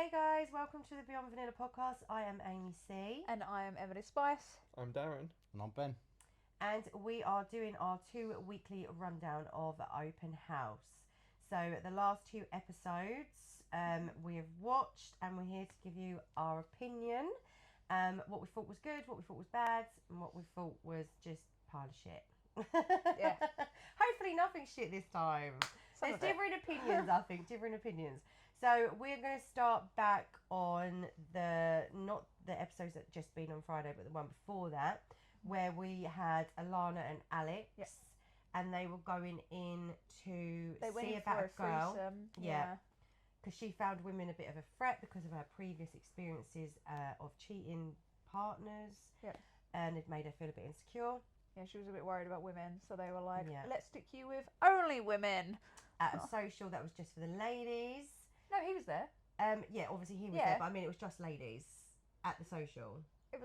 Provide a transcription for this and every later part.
Hey guys, welcome to the Beyond Vanilla podcast. I am Amy C. And I am Emily Spice. I'm Darren. And I'm Ben. And we are doing our 2-weekly rundown of Open House. So the last 2 episodes we have watched, and we're here to give you our opinion. What we thought was good, what we thought was bad, and what we thought was just pile of shit. Yeah. Hopefully nothing shit this time. There's different opinions, I think. Different opinions. So we're going to start back on not the episodes that just been on Friday, but the one before that, where we had Alana and Alex. Yes. And they were going in to They went see in about for a girl. threesome. Yeah. Because she found women a bit of a threat because of her previous experiences of cheating partners. Yep. And it made her feel a bit insecure. Yeah, she was a bit worried about women, so they were like, Yeah. let's stick you with only women. At a social that was just for the ladies. No, he was there. Yeah, obviously he was Yeah. there, but I mean it was just ladies at the social. It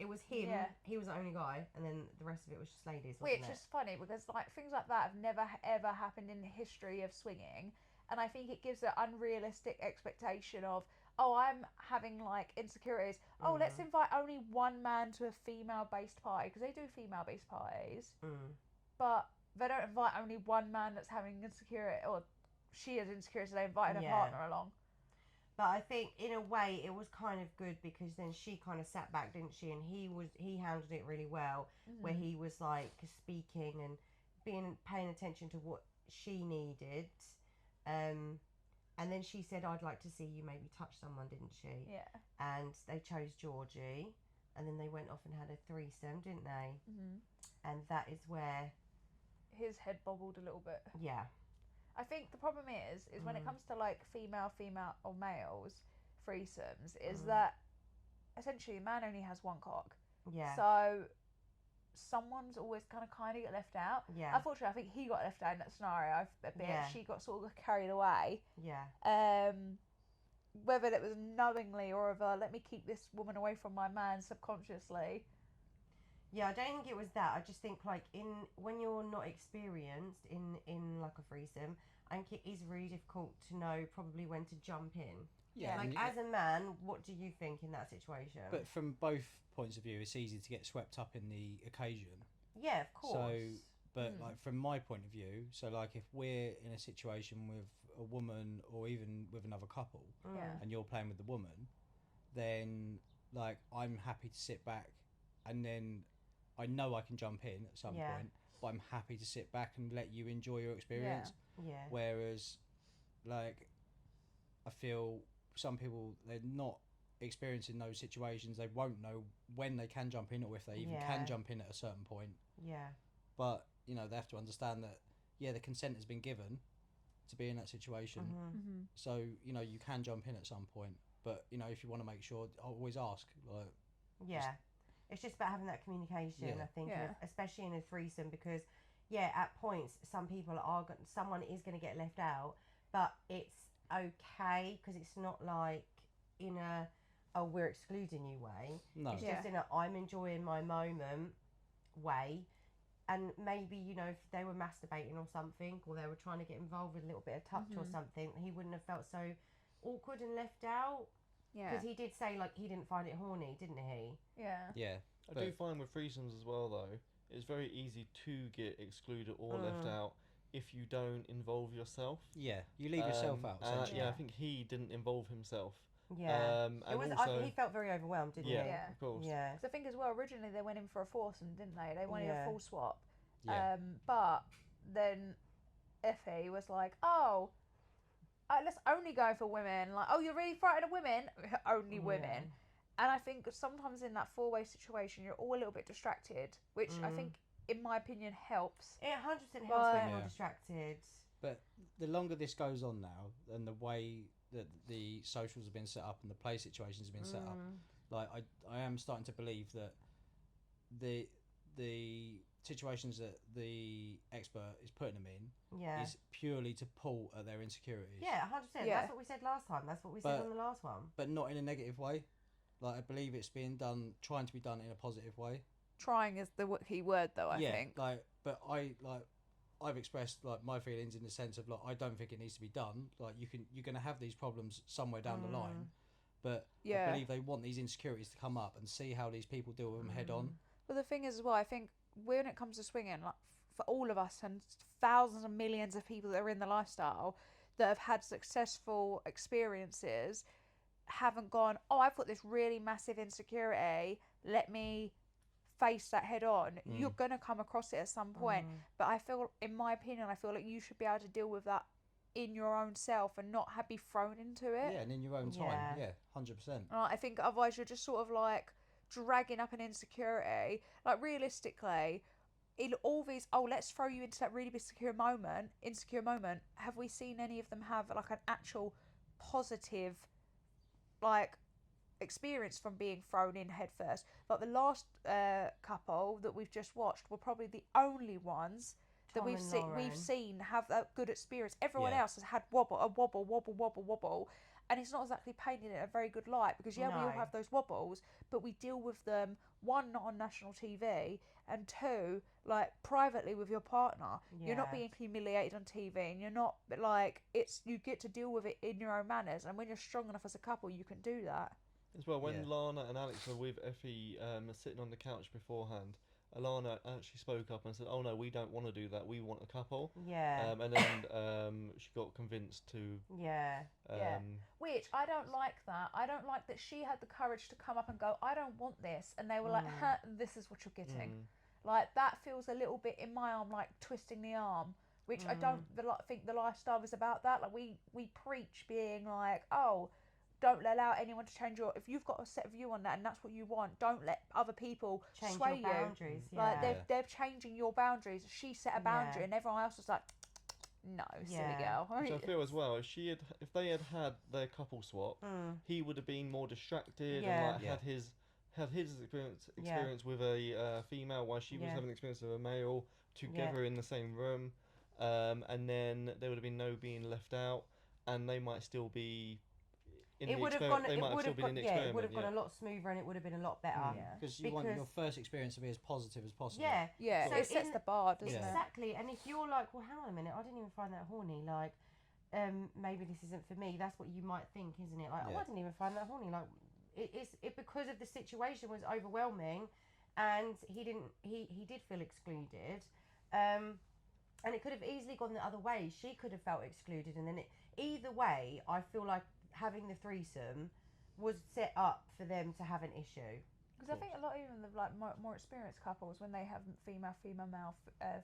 was him. Yeah. He was the only guy, and then the rest of it was just ladies. Wasn't Which it? is funny because like things like that have never ever happened in the history of swinging, and I think it gives an unrealistic expectation of, oh, I'm having like insecurities. Oh, let's invite only one man to a female-based party, because they do female-based parties, but they don't invite only one man that's having insecurity, or she is insecure, so they invited her partner along. But I think in a way it was kind of good because then she kind of sat back, didn't she? And he handled it really well, where he was like speaking and paying attention to what she needed. And then she said, I'd like to see you maybe touch someone, didn't she? Yeah. And they chose Georgie, and then they went off and had a threesome, didn't they? Mm-hmm. And that is where His head bobbled a little bit. Yeah. I think the problem is when it comes to like female or males threesomes, is that essentially a man only has one cock. Yeah. So someone's always kind of get left out. Yeah. Unfortunately, I think he got left out in that scenario a bit. Yeah. She got sort of carried away. Yeah. Whether it was knowingly or of let me keep this woman away from my man subconsciously. Yeah, I don't think it was that. I just think like when you're not experienced in like a threesome, I think it is really difficult to know probably when to jump in. Yeah. Like as a man, what do you think in that situation? But from both points of view, it's easy to get swept up in the occasion. Yeah, of course. So, but like from my point of view, so like if we're in a situation with a woman or even with another couple, and you're playing with the woman, then like I'm happy to sit back, and then I know I can jump in at some point, but I'm happy to sit back and let you enjoy your experience. Yeah. Whereas, like, I feel some people, they're not experiencing those situations. They won't know when they can jump in or if they even can jump in at a certain point. Yeah. But, you know, they have to understand that, the consent has been given to be in that situation. Mm-hmm. So, you know, you can jump in at some point. But, you know, if you want to make sure, always ask. Like, Yeah. It's just about having that communication, I think, especially in a threesome, because, at points, someone is going to get left out, but it's okay, because it's not like in a, oh, we're excluding you way. No. It's just in a, I'm enjoying my moment way. And maybe, you know, if they were masturbating or something, or they were trying to get involved with a little bit of touch or something, he wouldn't have felt so awkward and left out. Yeah. Because he did say, like, he didn't find it horny, didn't he? Yeah. Yeah. I do find with threesomes as well, though, it's very easy to get excluded or left out if you don't involve yourself. Yeah, you leave yourself out, essentially. I think he didn't involve himself. Yeah. And it was. also, He felt very overwhelmed, didn't he? Yeah. Of course. Yeah. Because I think as well, originally they went in for a foursome, didn't they? They wanted a full swap. Yeah. But then Effie was like, oh, let's only go for women. Like, oh, you're really frightened of women? Only women. And I think sometimes in that four-way situation, you're all a little bit distracted, which I think, in my opinion, helps. It 100% helps when you're Yeah. distracted. But the longer this goes on now, and the way that the socials have been set up and the play situations have been set up, like I am starting to believe that the situations that the expert is putting them in is purely to pull at their insecurities. Yeah, 100%. Yeah. That's what we said last time. That's what we said on the last one. But not in a negative way. Like, I believe it's being done, trying to be done in a positive way. Trying is the key word, though, I think. Like, but I, like, I've expressed like my feelings in the sense of like I don't think it needs to be done. Like you're going to have these problems somewhere down the line, but I believe they want these insecurities to come up and see how these people deal with them head on. But the thing is as well, I think when it comes to swinging, like for all of us and thousands and millions of people that are in the lifestyle that have had successful experiences, haven't gone, oh, I've got this really massive insecurity, let me face that head on. You're going to come across it at some point. But I feel, in my opinion, I feel like you should be able to deal with that in your own self and not be thrown into it. Yeah, and in your own time. Yeah, 100%. I think otherwise you're just sort of like dragging up an insecurity. Like realistically, in all these, oh, let's throw you into that really insecure moment, have we seen any of them have like an actual positive like experience from being thrown in head first? Like the last couple that we've just watched were probably the only ones that we've seen have that good experience. Everyone else has had wobble, and it's not exactly painted in a very good light because we all have those wobbles, but we deal with them, one, not on national TV, and two, like privately with your partner. You're not being humiliated on TV, and you're not like, it's, you get to deal with it in your own manners, and when you're strong enough as a couple you can do that as well. When Lana and Alex were with Effie sitting on the couch beforehand, Alana actually spoke up and said, oh no, we don't want to do that, we want a couple. And then she got convinced to which I don't like that. I don't like that she had the courage to come up and go, I don't want this, and they were like, this is what you're getting. Like that feels a little bit in my arm like twisting the arm, which I don't think the lifestyle is about that. Like we preach being like, oh, don't allow anyone to change your, if you've got a set view on that and that's what you want, don't let other people sway your boundaries. Like they're changing your boundaries. She set a boundary and everyone else was like, no, silly girl. Which I feel as well, if they had their couple swap, he would have been more distracted and like had his experience with a female while she was having the experience of a male together in the same room, and then there would have been no being left out, and they might still be. It would have gone a lot smoother and it would have been a lot better. Because you want your first experience to be as positive as possible. So it sets the bar, doesn't it? Exactly. And if you're like, well, hang on a minute, I didn't even find that horny. Like, maybe this isn't for me. That's what you might think, isn't it? Like, oh, I didn't even find that horny. Like, it because of the situation was overwhelming, and he did feel excluded. And it could have easily gone the other way. She could have felt excluded, and then either way, I feel like having the threesome was set up for them to have an issue. Because I think a lot even of like more experienced couples, when they have female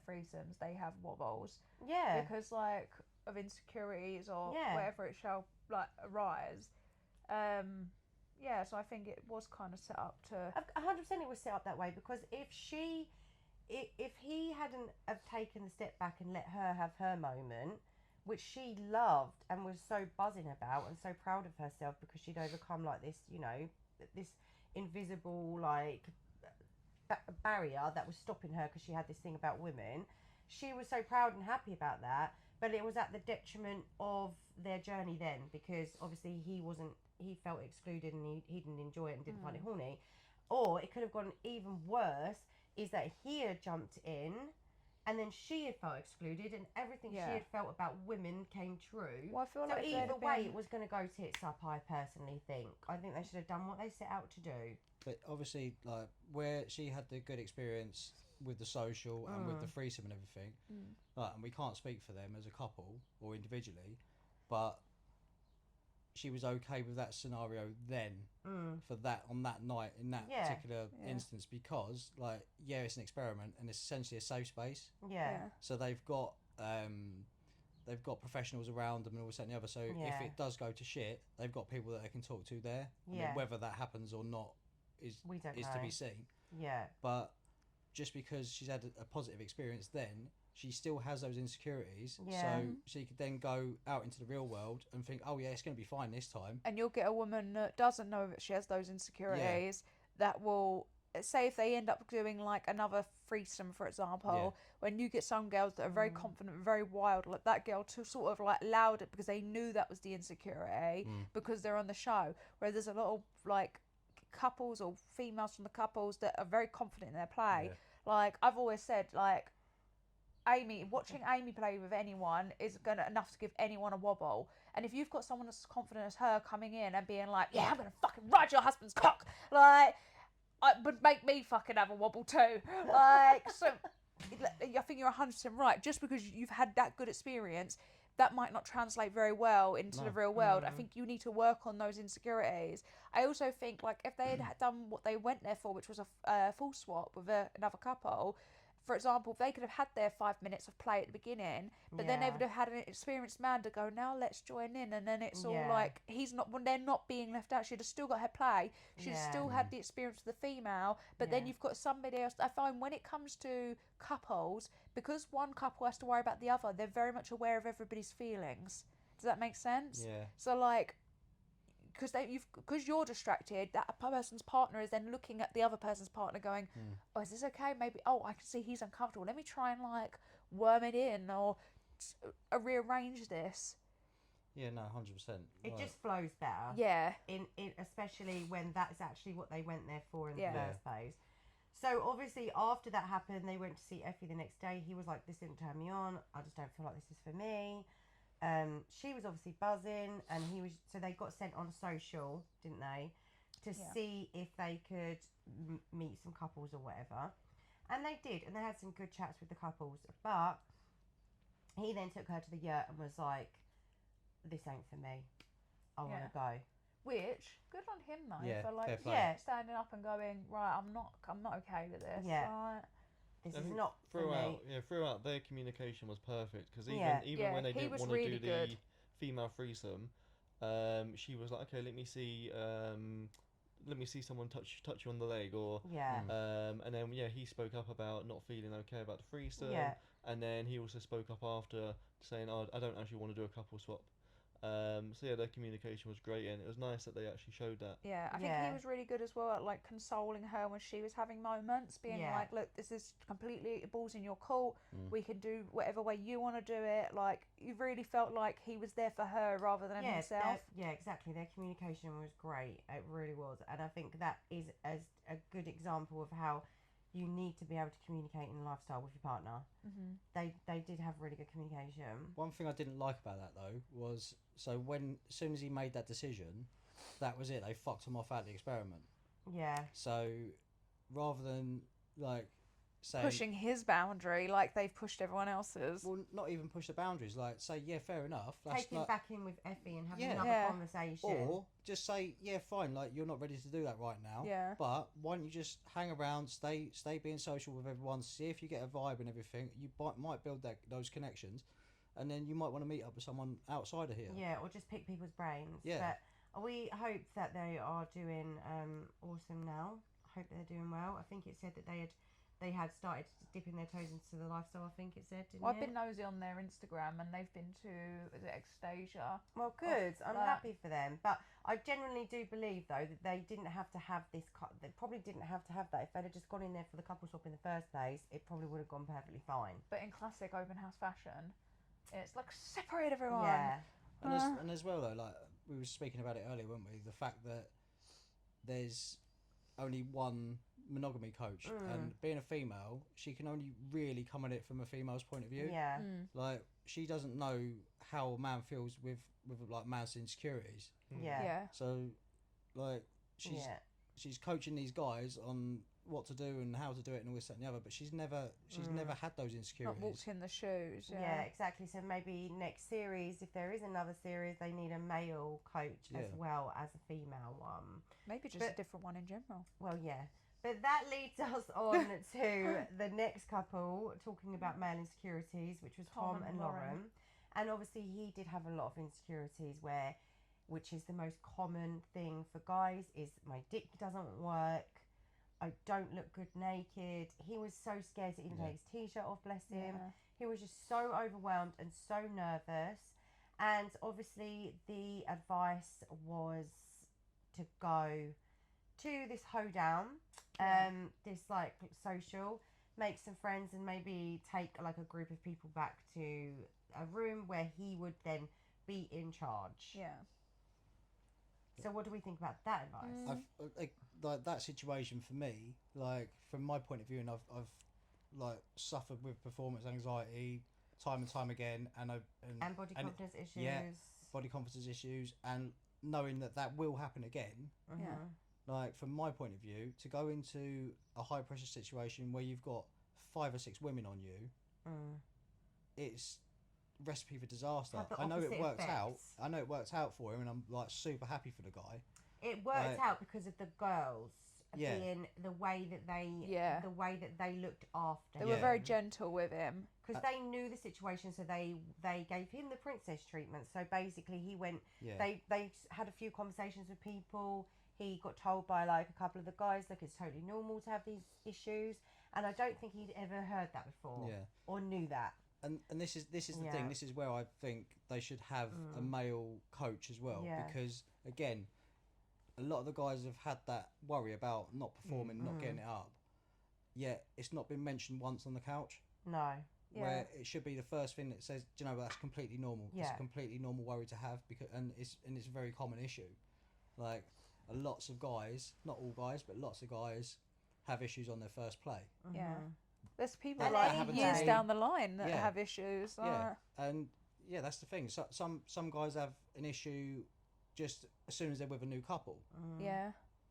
threesomes, they have wobbles. Yeah. Because like of insecurities or whatever it shall like arise. So I think it was kind of set up to 100%. It was set up that way because if he hadn't have taken the step back and let her have her moment, which she loved and was so buzzing about and so proud of herself because she'd overcome like this, you know, this invisible like barrier that was stopping her because she had this thing about women. She was so proud and happy about that, but it was at the detriment of their journey then, because obviously he felt excluded and he didn't enjoy it and didn't find it horny. Or it could have gone even worse, is that he had jumped in and then she had felt excluded, and everything she had felt about women came true. Well, I feel so like either way, it was going to go tits up, I personally think. I think they should have done what they set out to do. But obviously, like, where she had the good experience with the social and with the threesome and everything, like, and we can't speak for them as a couple or individually, but she was okay with that scenario then for that on that night in that particular instance, because like it's an experiment and it's essentially a safe space. So they've got professionals around them and all this and the other, so if it does go to shit, they've got people that they can talk to there. I mean, whether that happens or not is to be seen. But just because she's had a positive experience then, she still has those insecurities, so she could then go out into the real world and think, oh yeah, it's going to be fine this time. And you'll get a woman that doesn't know that she has those insecurities that will, say if they end up doing like another threesome, for example, when you get some girls that are very confident, very wild, like that girl to sort of like allowed it because they knew that was the insecurity because they're on the show, where there's a lot of like couples or females from the couples that are very confident in their play. Like I've always said, like, watching Amy play with anyone is enough to give anyone a wobble. And if you've got someone as confident as her coming in and being like, yeah, I'm gonna fucking ride your husband's cock, like, it would make me fucking have a wobble too. Like, so I think you're 100% right. Just because you've had that good experience, that might not translate very well into the real world. I think you need to work on those insecurities. I also think, like, if they had done what they went there for, which was a full swap with another couple, for example, if they could have had their 5 minutes of play at the beginning, but then they would have had an experienced man to go, now let's join in, and then it's all like, when they're not being left out, she'd have still got her play, she'd have still had the experience with the female, but then you've got somebody else. I find when it comes to couples, because one couple has to worry about the other, they're very much aware of everybody's feelings. Does that make sense? Yeah. So, like, because you're distracted, that person's partner is then looking at the other person's partner going, oh, is this okay? Maybe, I can see he's uncomfortable, let me try and like worm it in or rearrange this. Yeah, no, 100%. It just flows better. Yeah. In especially when that's actually what they went there for in the first place. So obviously after that happened, they went to see Effie the next day. He was like, this didn't turn me on, I just don't feel like this is for me. She was obviously buzzing, and so they got sent on social, didn't they, to see if they could meet some couples or whatever, and they did, and they had some good chats with the couples, but he then took her to the yurt and was like, this ain't for me, I want to go. Which, good on him though, for like standing up and going, right, I'm not okay with this. This is not for me. Throughout their communication was perfect, because even when they didn't want to do the female threesome, she was like, okay, let me see someone touch you on the leg, or and then he spoke up about not feeling okay about the threesome, and then he also spoke up after saying, oh, I don't actually want to do a couple swap. So their communication was great, and it was nice that they actually showed that. Yeah, I think he was really good as well at like consoling her when she was having moments, being like, look, this is completely balls in your court. We can do whatever way you want to do it. Like, you really felt like he was there for her rather than himself. Yeah, exactly. Their communication was great. It really was, and I think that is a good example of how you need to be able to communicate in lifestyle with your partner. They did have really good communication. One thing I didn't like about that though was, so as soon as he made that decision, that was it. They fucked him off out of the experiment. Yeah. So rather than like saying, pushing his boundary like they've pushed everyone else's. Well, not even push the boundaries. Like say, yeah, fair enough. Take him back in with Effie and have another conversation. Or just say, yeah, fine. Like, you're not ready to do that right now. Yeah. But why don't you just hang around, stay being social with everyone, see if you get a vibe and everything. You might build those connections, and then you might want to meet up with someone outside of here. Yeah, or just pick people's brains. Yeah. But we hope that they are doing awesome now. I hope they're doing well. I think it said that they had started dipping their toes into the lifestyle, I think it said, didn't it? I've been nosy on their Instagram, and they've been to Extasia. Well, good. I'm happy for them. But I genuinely do believe, though, that they didn't have to have this... They probably didn't have to have that. If they'd have just gone in there for the couple swap in the first place, it probably would have gone perfectly fine. But in classic open house fashion, it's like, separate everyone. Yeah. And as well, though, like, we were speaking about it earlier, weren't we? The fact that there's only one monogamy coach, and being a female, she can only really come at it from a female's point of view. Yeah. Like, she doesn't know how a man feels with like man's insecurities. Yeah. So like she's coaching these guys on what to do and how to do it and all this, that, and the other, but she's never had those insecurities. Not walked in the shoes. Yeah, exactly. So maybe next series, if there is another series, they need a male coach as well as a female one. Maybe just a different one in general. Well, yeah. But that leads us on to the next couple, talking about male insecurities, which was Tom and Lauren. And obviously he did have a lot of insecurities which is the most common thing for guys, is my dick doesn't work, I don't look good naked. He was so scared to even take his t-shirt off, bless him. He was just so overwhelmed and so nervous. And obviously the advice was to go to this hoedown, this like social, make some friends, and maybe take like a group of people back to a room where he would then be in charge. Yeah. So what do we think about that advice? Like that situation for me, like from my point of view, and I've like suffered with performance anxiety time and time again, and body confidence issues. Yeah, body confidence issues, and knowing that will happen again. Yeah. Like from my point of view, to go into a high pressure situation where you've got 5 or 6 women on you, it's recipe for disaster. I know it works out. I know it works out for him, and I'm like super happy for the guy. It worked out because of the girls being the way that they looked after him. They were very gentle with him because they knew the situation, so they gave him the princess treatment. So basically, he went. They had a few conversations with people. He got told by like a couple of the guys, like it's totally normal to have these issues, and I don't think he'd ever heard that before or knew that. And this is the thing. This is where I think they should have a male coach as well, because again, a lot of the guys have had that worry about not performing, not getting it up. Yet it's not been mentioned once on the couch. No. Where it should be the first thing that says, do you know, that's completely normal. It's a completely normal worry to have, because and it's a very common issue. Like lots of guys, not all guys, but lots of guys have issues on their first play. Yeah. There's people like years down the line that have issues. And that's the thing. So, some guys have an issue just as soon as they're with a new couple.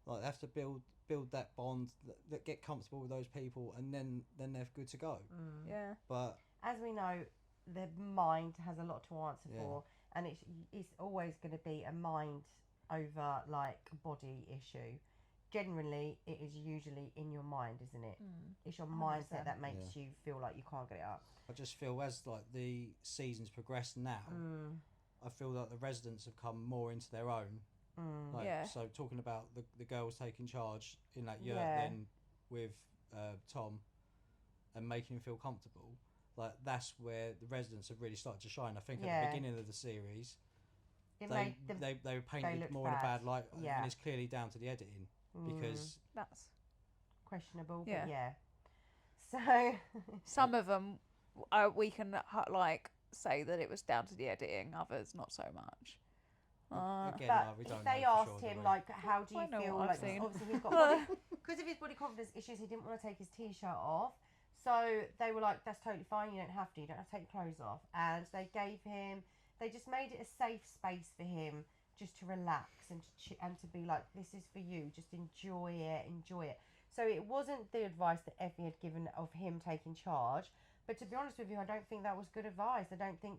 Like they have to build that bond, that get comfortable with those people, and then they're good to go. But as we know, the mind has a lot to answer for, and it's always going to be a mind over like body issue. Generally, it is usually in your mind, isn't it? It's your mindset that makes you feel like you can't get it up. I just feel as like the seasons progress now, I feel like the residents have come more into their own. So talking about the girls taking charge in that yurt then with Tom and making him feel comfortable, like that's where the residents have really started to shine. I think at the beginning of the series, they were painted more in a bad light, and it's clearly down to the editing. Because that's questionable, but so some of them we can like say that it was down to the editing, others not so much. Again, but we don't if they know asked him like, how do you feel? Like, obviously he's got because of his body confidence issues, he didn't want to take his t-shirt off. So they were like, that's totally fine. You don't have to. You don't have to take your clothes off. And they just made it a safe space for him, just to relax and to be like, this is for you, just enjoy it. So it wasn't the advice that Effie had given of him taking charge, but to be honest with you, I don't think that was good advice. I don't think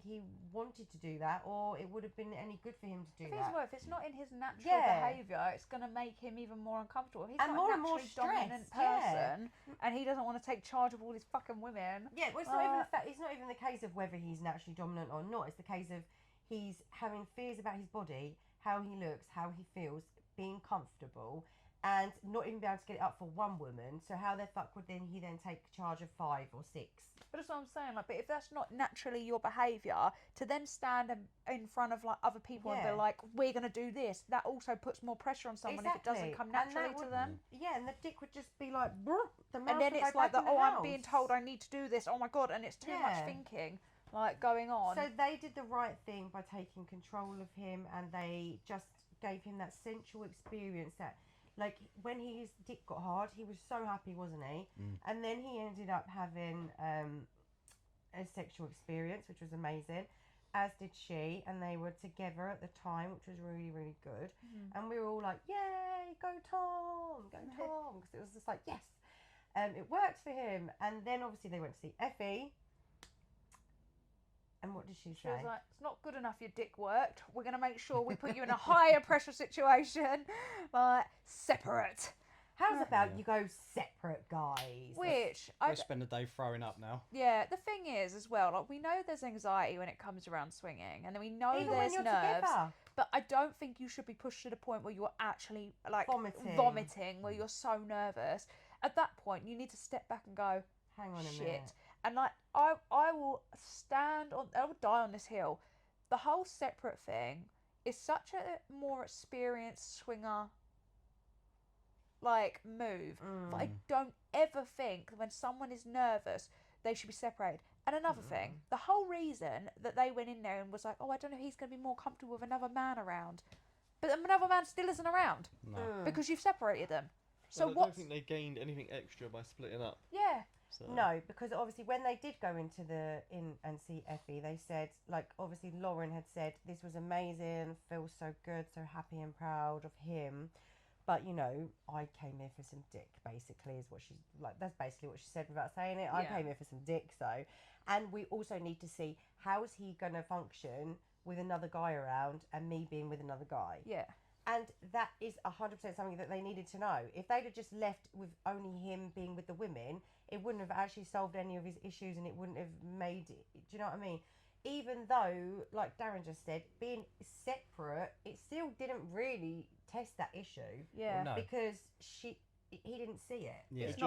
he wanted to do that, or it would have been any good for him to do that. If it's not in his natural behaviour, it's going to make him even more uncomfortable. If he's not a naturally dominant person and he doesn't want to take charge of all these fucking women. Yeah, well, it's not even the case of whether he's naturally dominant or not. It's the case of he's having fears about his body, how he looks, how he feels, being comfortable, and not even be able to get it up for one woman. So how the fuck would he then take charge of 5 or 6? But that's what I'm saying. Like, but if that's not naturally your behaviour, to then stand in front of like other people and be like, "We're gonna do this," that also puts more pressure on someone if it doesn't come naturally to them. Yeah, and the dick would just be like, and then it's like I'm being told I need to do this. Oh my god, and it's too much thinking. Like going on. So they did the right thing by taking control of him, and they just gave him that sensual experience that, like, when his dick got hard, he was so happy, wasn't he? And then he ended up having a sexual experience, which was amazing, as did she, and they were together at the time, which was really, really good. And we were all like, yay, go Tom, because it was just like, yes, it worked for him. And then obviously they went to see Effie. And what did she say? She was like, it's not good enough your dick worked. We're going to make sure we put you in a higher pressure situation. Like, separate. How's about you go separate, guys? Which I spend a day throwing up now. Yeah, the thing is as well, like we know there's anxiety when it comes around swinging, and then we know even there's when you're nerves. Together. But I don't think you should be pushed to the point where you're actually like vomiting, where you're so nervous. At that point, you need to step back and go, hang on a shit. minute. And like I will die on this hill. The whole separate thing is such a more experienced swinger like move. But I don't ever think when someone is nervous they should be separated. And another thing, the whole reason that they went in there and was like, oh, I don't know if he's going to be more comfortable with another man around. But another man still isn't around because you've separated them. So I don't think they gained anything extra by splitting up. Yeah. So. No, because obviously when they did go into in and see Effie, they said, like, obviously Lauren had said this was amazing, feels so good, so happy and proud of him. But, you know, I came here for some dick, basically, is what she's like. That's basically what she said without saying it. I came here for some dick, so. And we also need to see how is he going to function with another guy around and me being with another guy. Yeah. And that is 100% something that they needed to know. If they'd have just left with only him being with the women, it wouldn't have actually solved any of his issues and it wouldn't have made it. Do you know what I mean? Even though, like Darren just said, being separate, it still didn't really test that issue. Yeah. Well, no. Because he didn't see it. Yeah. It's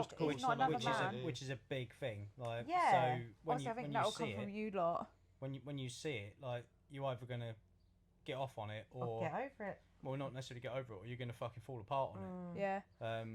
not another man. Which is a big thing. Like, Yeah. So when Obviously, I think when that'll you come see from it, you lot. when you see it, like, you're either gonna get off on it Or get over it. well, not necessarily get over it, or you're gonna fucking fall apart on it. Yeah.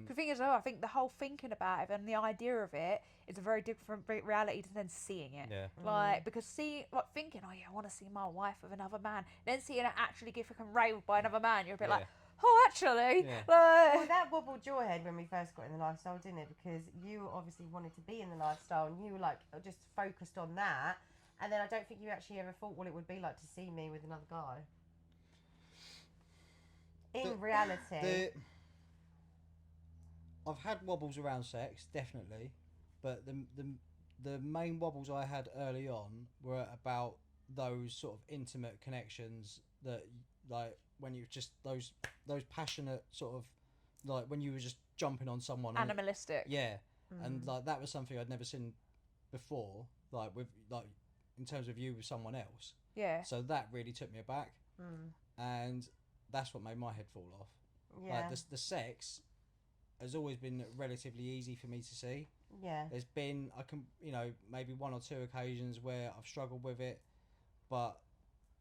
The thing is, though, I think the whole thinking about it and the idea of it is a very different reality than seeing it. Yeah. Like, because thinking, oh yeah, I want to see my wife with another man, then seeing her actually get fucking raped by another man, you're a bit like, oh, actually, Yeah. Well, that wobbled your head when we first got in the lifestyle, didn't it? Because you obviously wanted to be in the lifestyle and you were like just focused on that. And then I don't think you actually ever thought what it would be like to see me with another guy. In reality. I've had wobbles around sex, definitely, but the main wobbles I had early on were about those sort of intimate connections that, like, when you just those passionate sort of, like, when you were just jumping on someone. Animalistic. And like that was something I'd never seen before, like with in terms of you with someone else. Yeah. So that really took me aback, and that's what made my head fall off. Yeah. Like the sex has always been relatively easy for me to see. Yeah. There's been, maybe one or two occasions where I've struggled with it, but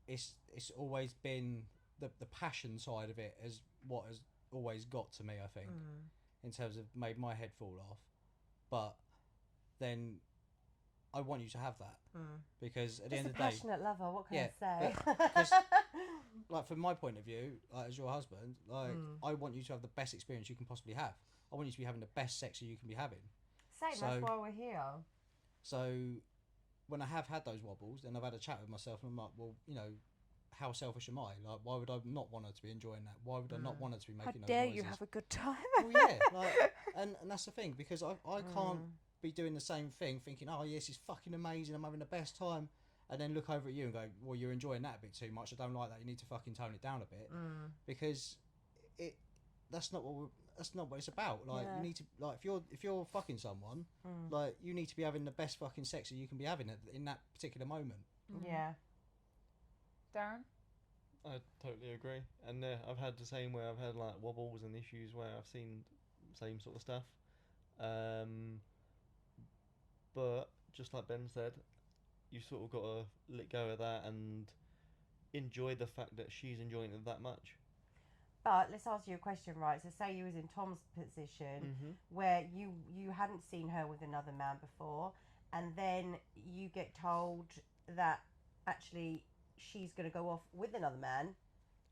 it's always been the passion side of it is what has always got to me, I think, in terms of made my head fall off. But then I want you to have that, because at the end of the day, passionate lover. What can I say? Because, like, from my point of view, like, as your husband, like, I want you to have the best experience you can possibly have. I want you to be having the best sex that you can be having. Same. That's why we're here. So when I have had those wobbles, then I've had a chat with myself, and I'm like, well, how selfish am I? Like, why would I not want her to be enjoying that? Why would I not want her to be making those noises? How dare you have a good time? Well, yeah, like, and that's the thing, because I can't be doing the same thing, thinking, oh yes, it's fucking amazing, I'm having the best time, and then look over at you and go, well, you're enjoying that a bit too much, I don't like that, you need to fucking tone it down a bit, because that's not what it's about. Like, you need to, like, if you're fucking someone, like, you need to be having the best fucking sex that you can be having in that particular moment. Yeah. Darren? I totally agree, and I've had the same where I've had like wobbles and issues where I've seen same sort of stuff, but just like Ben said, you sort of got to let go of that and enjoy the fact that she's enjoying it that much. But let's ask you a question, right? So say you was in Tom's position, where you hadn't seen her with another man before, and then you get told that actually she's going to go off with another man,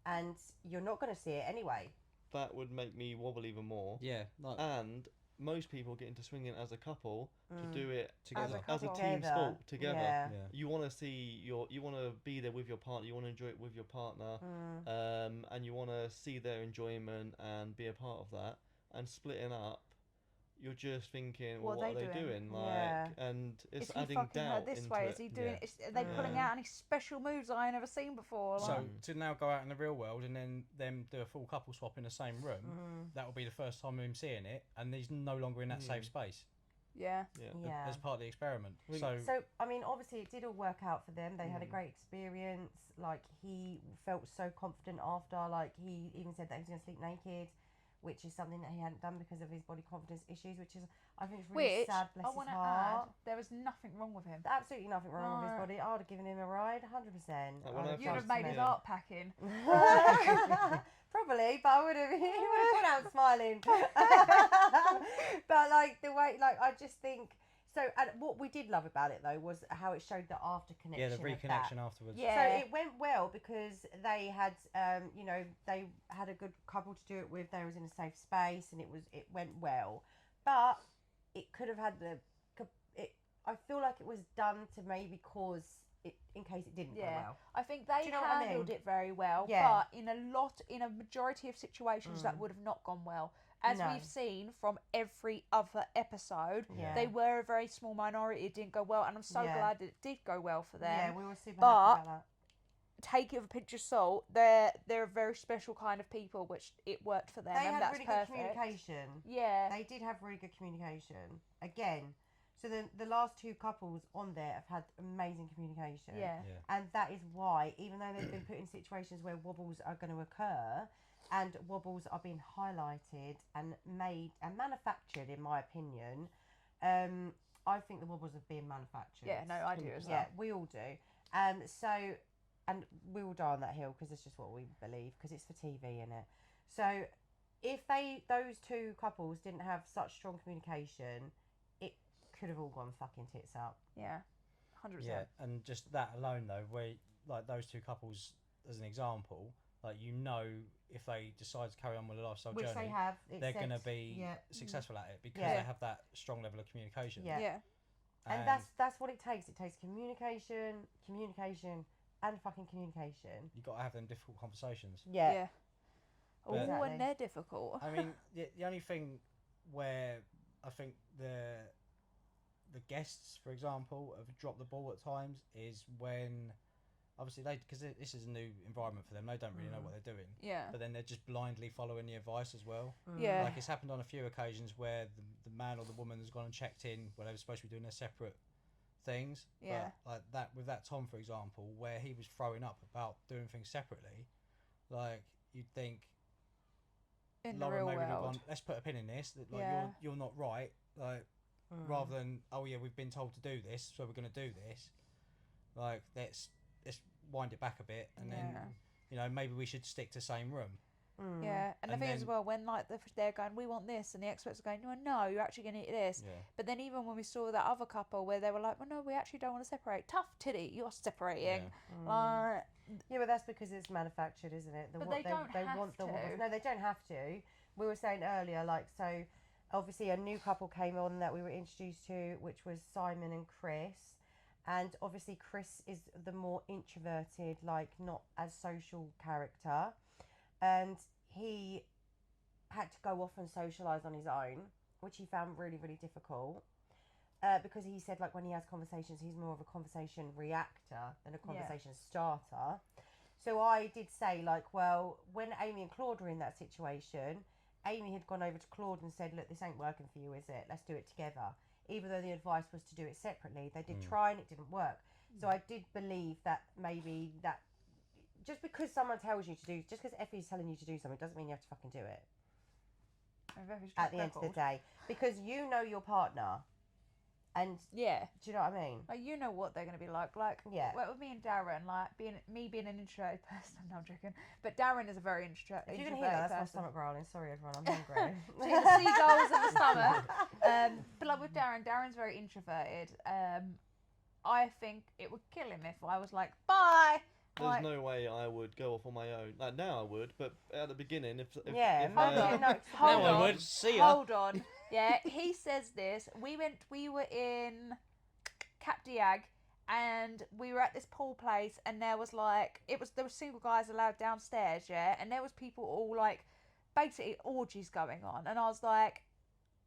and you're not going to see it anyway. That would make me wobble even more. Yeah. Like, and most people get into swinging as a couple to do it together, as a team sport together. Yeah. You want to see you want to be there with your partner. You want to enjoy it with your partner, and you want to see their enjoyment and be a part of that. And splitting up, you're just thinking, well, what are they doing? Like, and it's adding doubt. Is he fucking her this way? Is he doing? Are they pulling out any special moves I ain't never seen before? Like? So to now go out in the real world and then them do a full couple swap in the same room, that will be the first time of him seeing it, and he's no longer in that safe space. Yeah. As part of the experiment. So I mean, obviously it did all work out for them. They had a great experience. Like, he felt so confident after. Like, he even said that he was going to sleep naked, which is something that he hadn't done because of his body confidence issues, which is, I think, it's really sad. Bless his heart. There was nothing wrong with him. Absolutely nothing wrong with his body. I would have given him a ride, 100%. You'd have made his art packing. Probably, but he would have gone out smiling. But like the way, like, I just think So, and what we did love about it though was how it showed the after connection. Yeah, the reconnection afterwards. Yeah. So it went well because they had, they had a good couple to do it with. They was in a safe space, and it went well. But it could have had I feel like it was done to maybe cause it in case it didn't go well. I think they handled it very well, but in a majority of situations that would have not gone well. As we've seen from every other episode, they were a very small minority. It didn't go well, and I'm so glad that it did go well for them. Yeah, we were super happy about that. Take it with a pinch of salt. They're a very special kind of people, which it worked for them, They and had that's really perfect. good communication. Yeah, They did have really good communication. Again, so the last two couples on there have had amazing communication. yeah. And that is why, even though they've been put in situations where wobbles are going to occur, and wobbles are being highlighted and made and manufactured, in my opinion, I think the wobbles are being manufactured. Yeah, no, I do as well. Yeah, we all do. And we will die on that hill because it's just what we believe, because it's for TV, innit? So if those two couples didn't have such strong communication, it could have all gone fucking tits up. Yeah, 100%. Yeah, and just that alone though, where like those two couples as an example, like if they decide to carry on with a lifestyle Which journey, they have, they're going to be successful at it because they have that strong level of communication. Yeah. And that's what it takes. It takes communication, and fucking communication. You've got to have them difficult conversations. Yeah. Oh, Exactly. and they're difficult. I mean, the only thing where I think the guests, for example, have dropped the ball at times is when, obviously, because this is a new environment for them, they don't really know what they're doing. Yeah. But then they're just blindly following the advice as well. Yeah. Like, it's happened on a few occasions where the man or the woman has gone and checked in where they were supposed to be doing their separate things. Yeah. But like that, with that Tom, for example, where he was throwing up about doing things separately, like, you'd think, In Lauren the real maybe would have world. gone, let's put a pin in this, that, like, Yeah. you're not right. Like, rather than, oh yeah, we've been told to do this, so we're going to do this. Like, let's wind it back a bit, and then maybe we should stick to same room. Yeah, and the thing as well, when like they're going, we want this, and the experts are going, no, you're actually going to eat this. Yeah. But then even when we saw that other couple where they were like, well, no, we actually don't want to separate. Tough titty, you're separating. Yeah, but that's because it's manufactured, isn't it? But they don't have to. No, they don't have to. We were saying earlier, like, so obviously a new couple came on that we were introduced to, which was Simon and Chris. And obviously Chris is the more introverted, like, not as social character. And he had to go off and socialise on his own, which he found really, really difficult. Because he said, like, when he has conversations, he's more of a conversation reactor than a conversation starter. So I did say, like, well, when Amy and Claude were in that situation, Amy had gone over to Claude and said, look, this ain't working for you, is it? Let's do it together. Even though the advice was to do it separately, they did try and it didn't work. So I did believe that maybe that just because someone tells you to do, just because Effie's telling you to do something doesn't mean you have to fucking do it. At the end of the day, because you know your partner, and do you know what I mean? Like, you know what they're going to be like. Like, well, with me and Darren, like being an introverted person. No, I'm joking. But Darren is a very introverted person. If you can hear that, that's my stomach growling. Sorry, everyone, I'm hungry. So the seagulls in the stomach. But like with Darren's very introverted. I think it would kill him if I was like, bye. There's no way I would go off on my own. Like, now I would, but at the beginning, if hold on. I would. See ya. Hold on. Yeah, he says this. We were in Cap Diag, and we were at this pool place, and there was single guys allowed downstairs, and there was people all like, basically orgies going on, and I was like,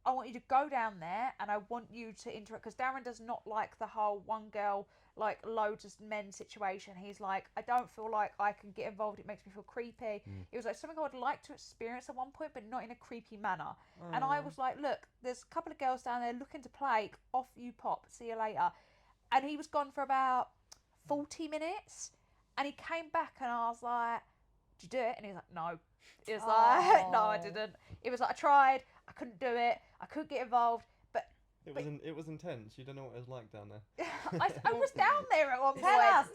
I want you to go down there, and I want you to interact, because Darren does not like the whole one girl, like, loads of men situation. He's like, I don't feel like I can get involved. It makes me feel creepy. It was like something I would like to experience at one point, but not in a creepy manner. And I was like, look, there's a couple of girls down there looking to play. Off you pop. See you later. And he was gone for about 40 minutes, and he came back, and I was like, did you do it? And he was like, no. He was like, no, I didn't. It was like, I tried. I couldn't do it. I couldn't get involved. It was intense. You don't know what it was like down there. I was down there at one point. Tell us,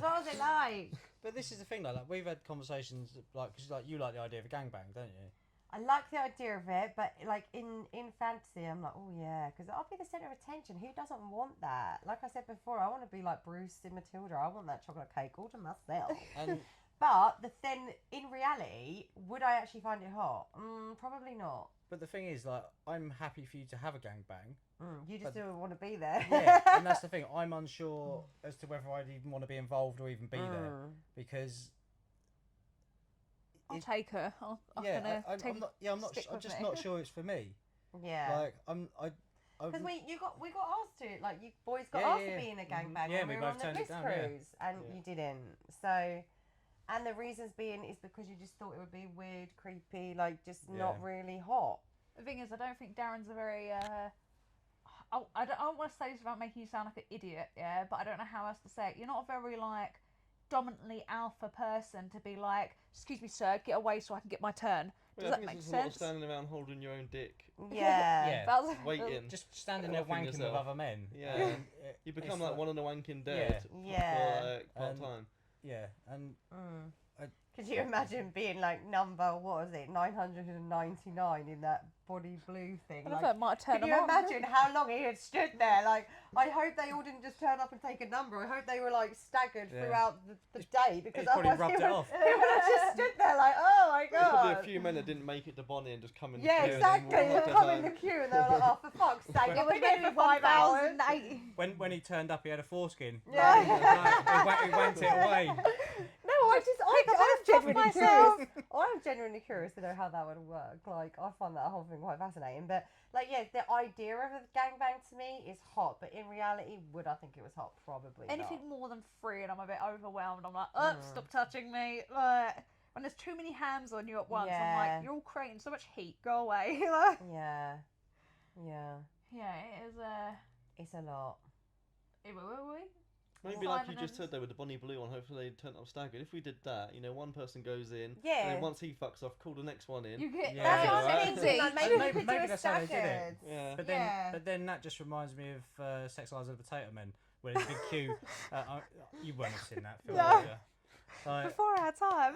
what was it like? But this is the thing, like we've had conversations, like, because like you like the idea of a gangbang, don't you? I like the idea of it, but like in fantasy, I'm like, oh yeah, because I'll be the center of attention. Who doesn't want that? Like I said before, I want to be like Bruce in Matilda. I want that chocolate cake all to myself. And But then, in reality, would I actually find it hot? Probably not. but the thing is, like, I'm happy for you to have a gangbang. You just don't want to be there. Yeah, and that's the thing. I'm unsure as to whether I'd even want to be involved or even be there because. I'll take her. I'm just not sure it's for me. Yeah. Like because we got asked to, like, you boys got asked to be in a gangbang when we were on the Bliss cruise, and you didn't. So, and the reasons being is because you just thought it would be weird, creepy, like just not really hot. The thing is, I don't think Darren's a very. I don't want to say this without making you sound like an idiot, yeah, but I don't know how else to say it. You're not a very like dominantly alpha person to be like, excuse me, sir, get away so I can get my turn. Does that make sense? A lot of standing around holding your own dick. Yeah. Waiting. Just standing there wanking with other men. Yeah. You become like one of the wanking dead. Yeah. For part time. Yeah. And could you imagine being like number, what was it, 999 in that body blue thing? I like, might turn could you imagine how long he had stood there? Like, I hope they all didn't just turn up and take a number. I hope they were like staggered throughout the day, because otherwise he would have just stood there like, oh my god. There's probably a few men that didn't make it to Bonnie and just come in the queue. Yeah, exactly. They'd come in the queue and they were like, oh, for fuck's sake, it was there for 5 hours. When he turned up, he had a foreskin. Yeah. He went it away. No, I'm genuinely curious. I'm genuinely curious to know how that would work. Like, I find that whole thing quite fascinating. But, like, yeah, the idea of a gangbang to me is hot. But in reality, would I think it was hot? Probably anything not. more than 3 and I'm a bit overwhelmed. I'm like, oh, stop touching me. Like, when there's too many hands on you at once, I'm like, you're all creating so much heat. Go away. Yeah. Yeah. Yeah, it is It's a lot. Maybe like you just said though with the Bonnie Blue one, hopefully they turn up staggered. If we did that, you know, one person goes in, and then once he fucks off, call the next one in. You get that's what I'm thinking. Like, maybe that's how they did it. Yeah. But then that just reminds me of Sex Lies of the Potato Men, where there's a big queue. You won't have seen that film, no. Like, before our time.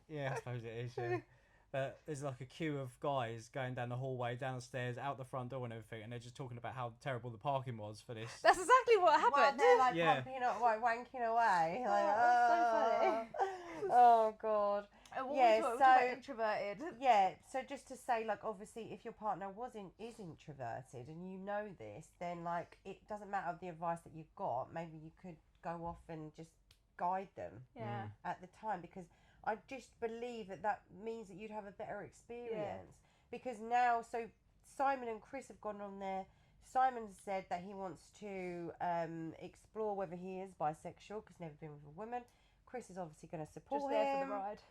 Yeah, I suppose it is. Yeah. But there's like a queue of guys going down the hallway, down the stairs, out the front door and everything, and they're just talking about how terrible the parking was for this. That's exactly what happened. Well, they're like pumping up, like wanking away. Like, that's so funny. Oh god. So introverted. Yeah, so just to say, like, obviously, if your partner is introverted and you know this, then like it doesn't matter the advice that you've got. Maybe you could go off and just guide them. Yeah. At the time, because I just believe that means that you'd have a better experience. Because now, so Simon and Chris have gone on there. Simon said that he wants to explore whether he is bisexual because he's never been with a woman. Chris is obviously going to support just him. there for the ride.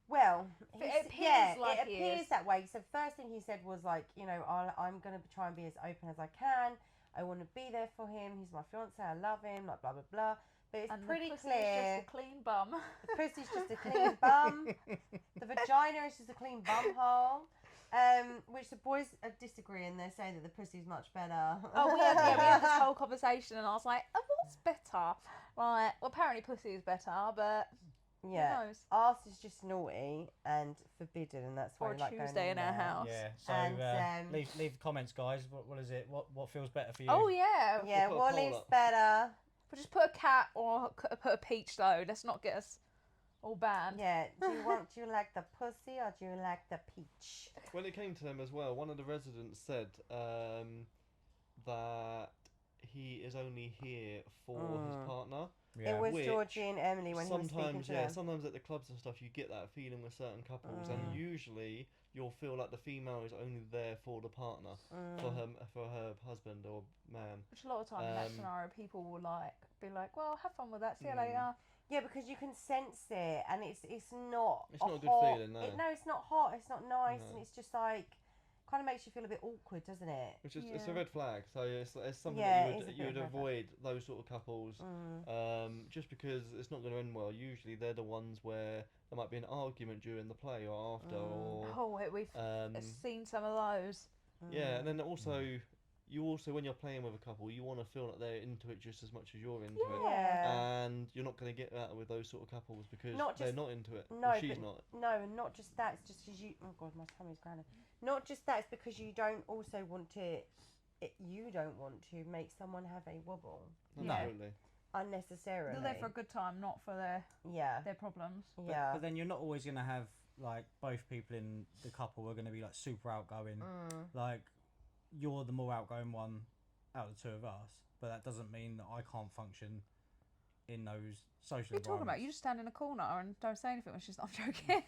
Well, it appears that way. So first thing he said was like, you know, I'm going to try and be as open as I can. I want to be there for him. He's my fiance. I love him. Like blah blah blah. But it's pretty clear. Just a clean bum. The pussy's just a clean bum. The vagina is just a clean bum hole. Which the boys disagree, and they're saying that the pussy's much better. Oh, we had this whole conversation, and I was like, oh, what's better? Like, well, apparently pussy is better, but yeah, who knows? Arse is just naughty and forbidden, and that's why or we like Tuesday going in our house. Yeah, so and, leave the comments, guys. What is it? What feels better for you? Oh yeah. Yeah, what leaves better? But just put a cat or put a peach though. Let's not get us all banned. Yeah. Do you like the pussy or do you like the peach? When it came to them as well, one of the residents said that he is only here for his partner. Yeah. It was Georgie and Emily when he was speaking to them. Sometimes at the clubs and stuff, you get that feeling with certain couples, and usually you'll feel like the female is only there for the partner, for her husband or man. Which a lot of time in that scenario, people will be like, well, have fun with that. See you later. Yeah, because you can sense it, and it's not. It's not a good feeling, no. No, it's not hot. It's not nice, and it's just like kind of makes you feel a bit awkward, doesn't it? Which is it's a red flag. So it's something that you would avoid those sort of couples, just because it's not going to end well. Usually they're the ones where there might be an argument during the play or after, or we've seen some of those. Yeah, and then also you also, when you're playing with a couple, you want to feel like they're into it just as much as you're into it. Yeah. And you're not going to get that with those sort of couples because Not they're just- not into it. No, or she's but not. no, and not just that. It's just because you. Oh God, my tummy's growling. Not just that. It's because you don't also want to. You don't want to make someone have a wobble. Absolutely. Unnecessarily. They're there for a good time, not for their problems. But then you're not always going to have like both people in the couple are going to be like super outgoing. Like you're the more outgoing one out of the two of us, but that doesn't mean that I can't function in those social What are you talking about? environments. You just stand in a corner and don't say anything when she's not joking.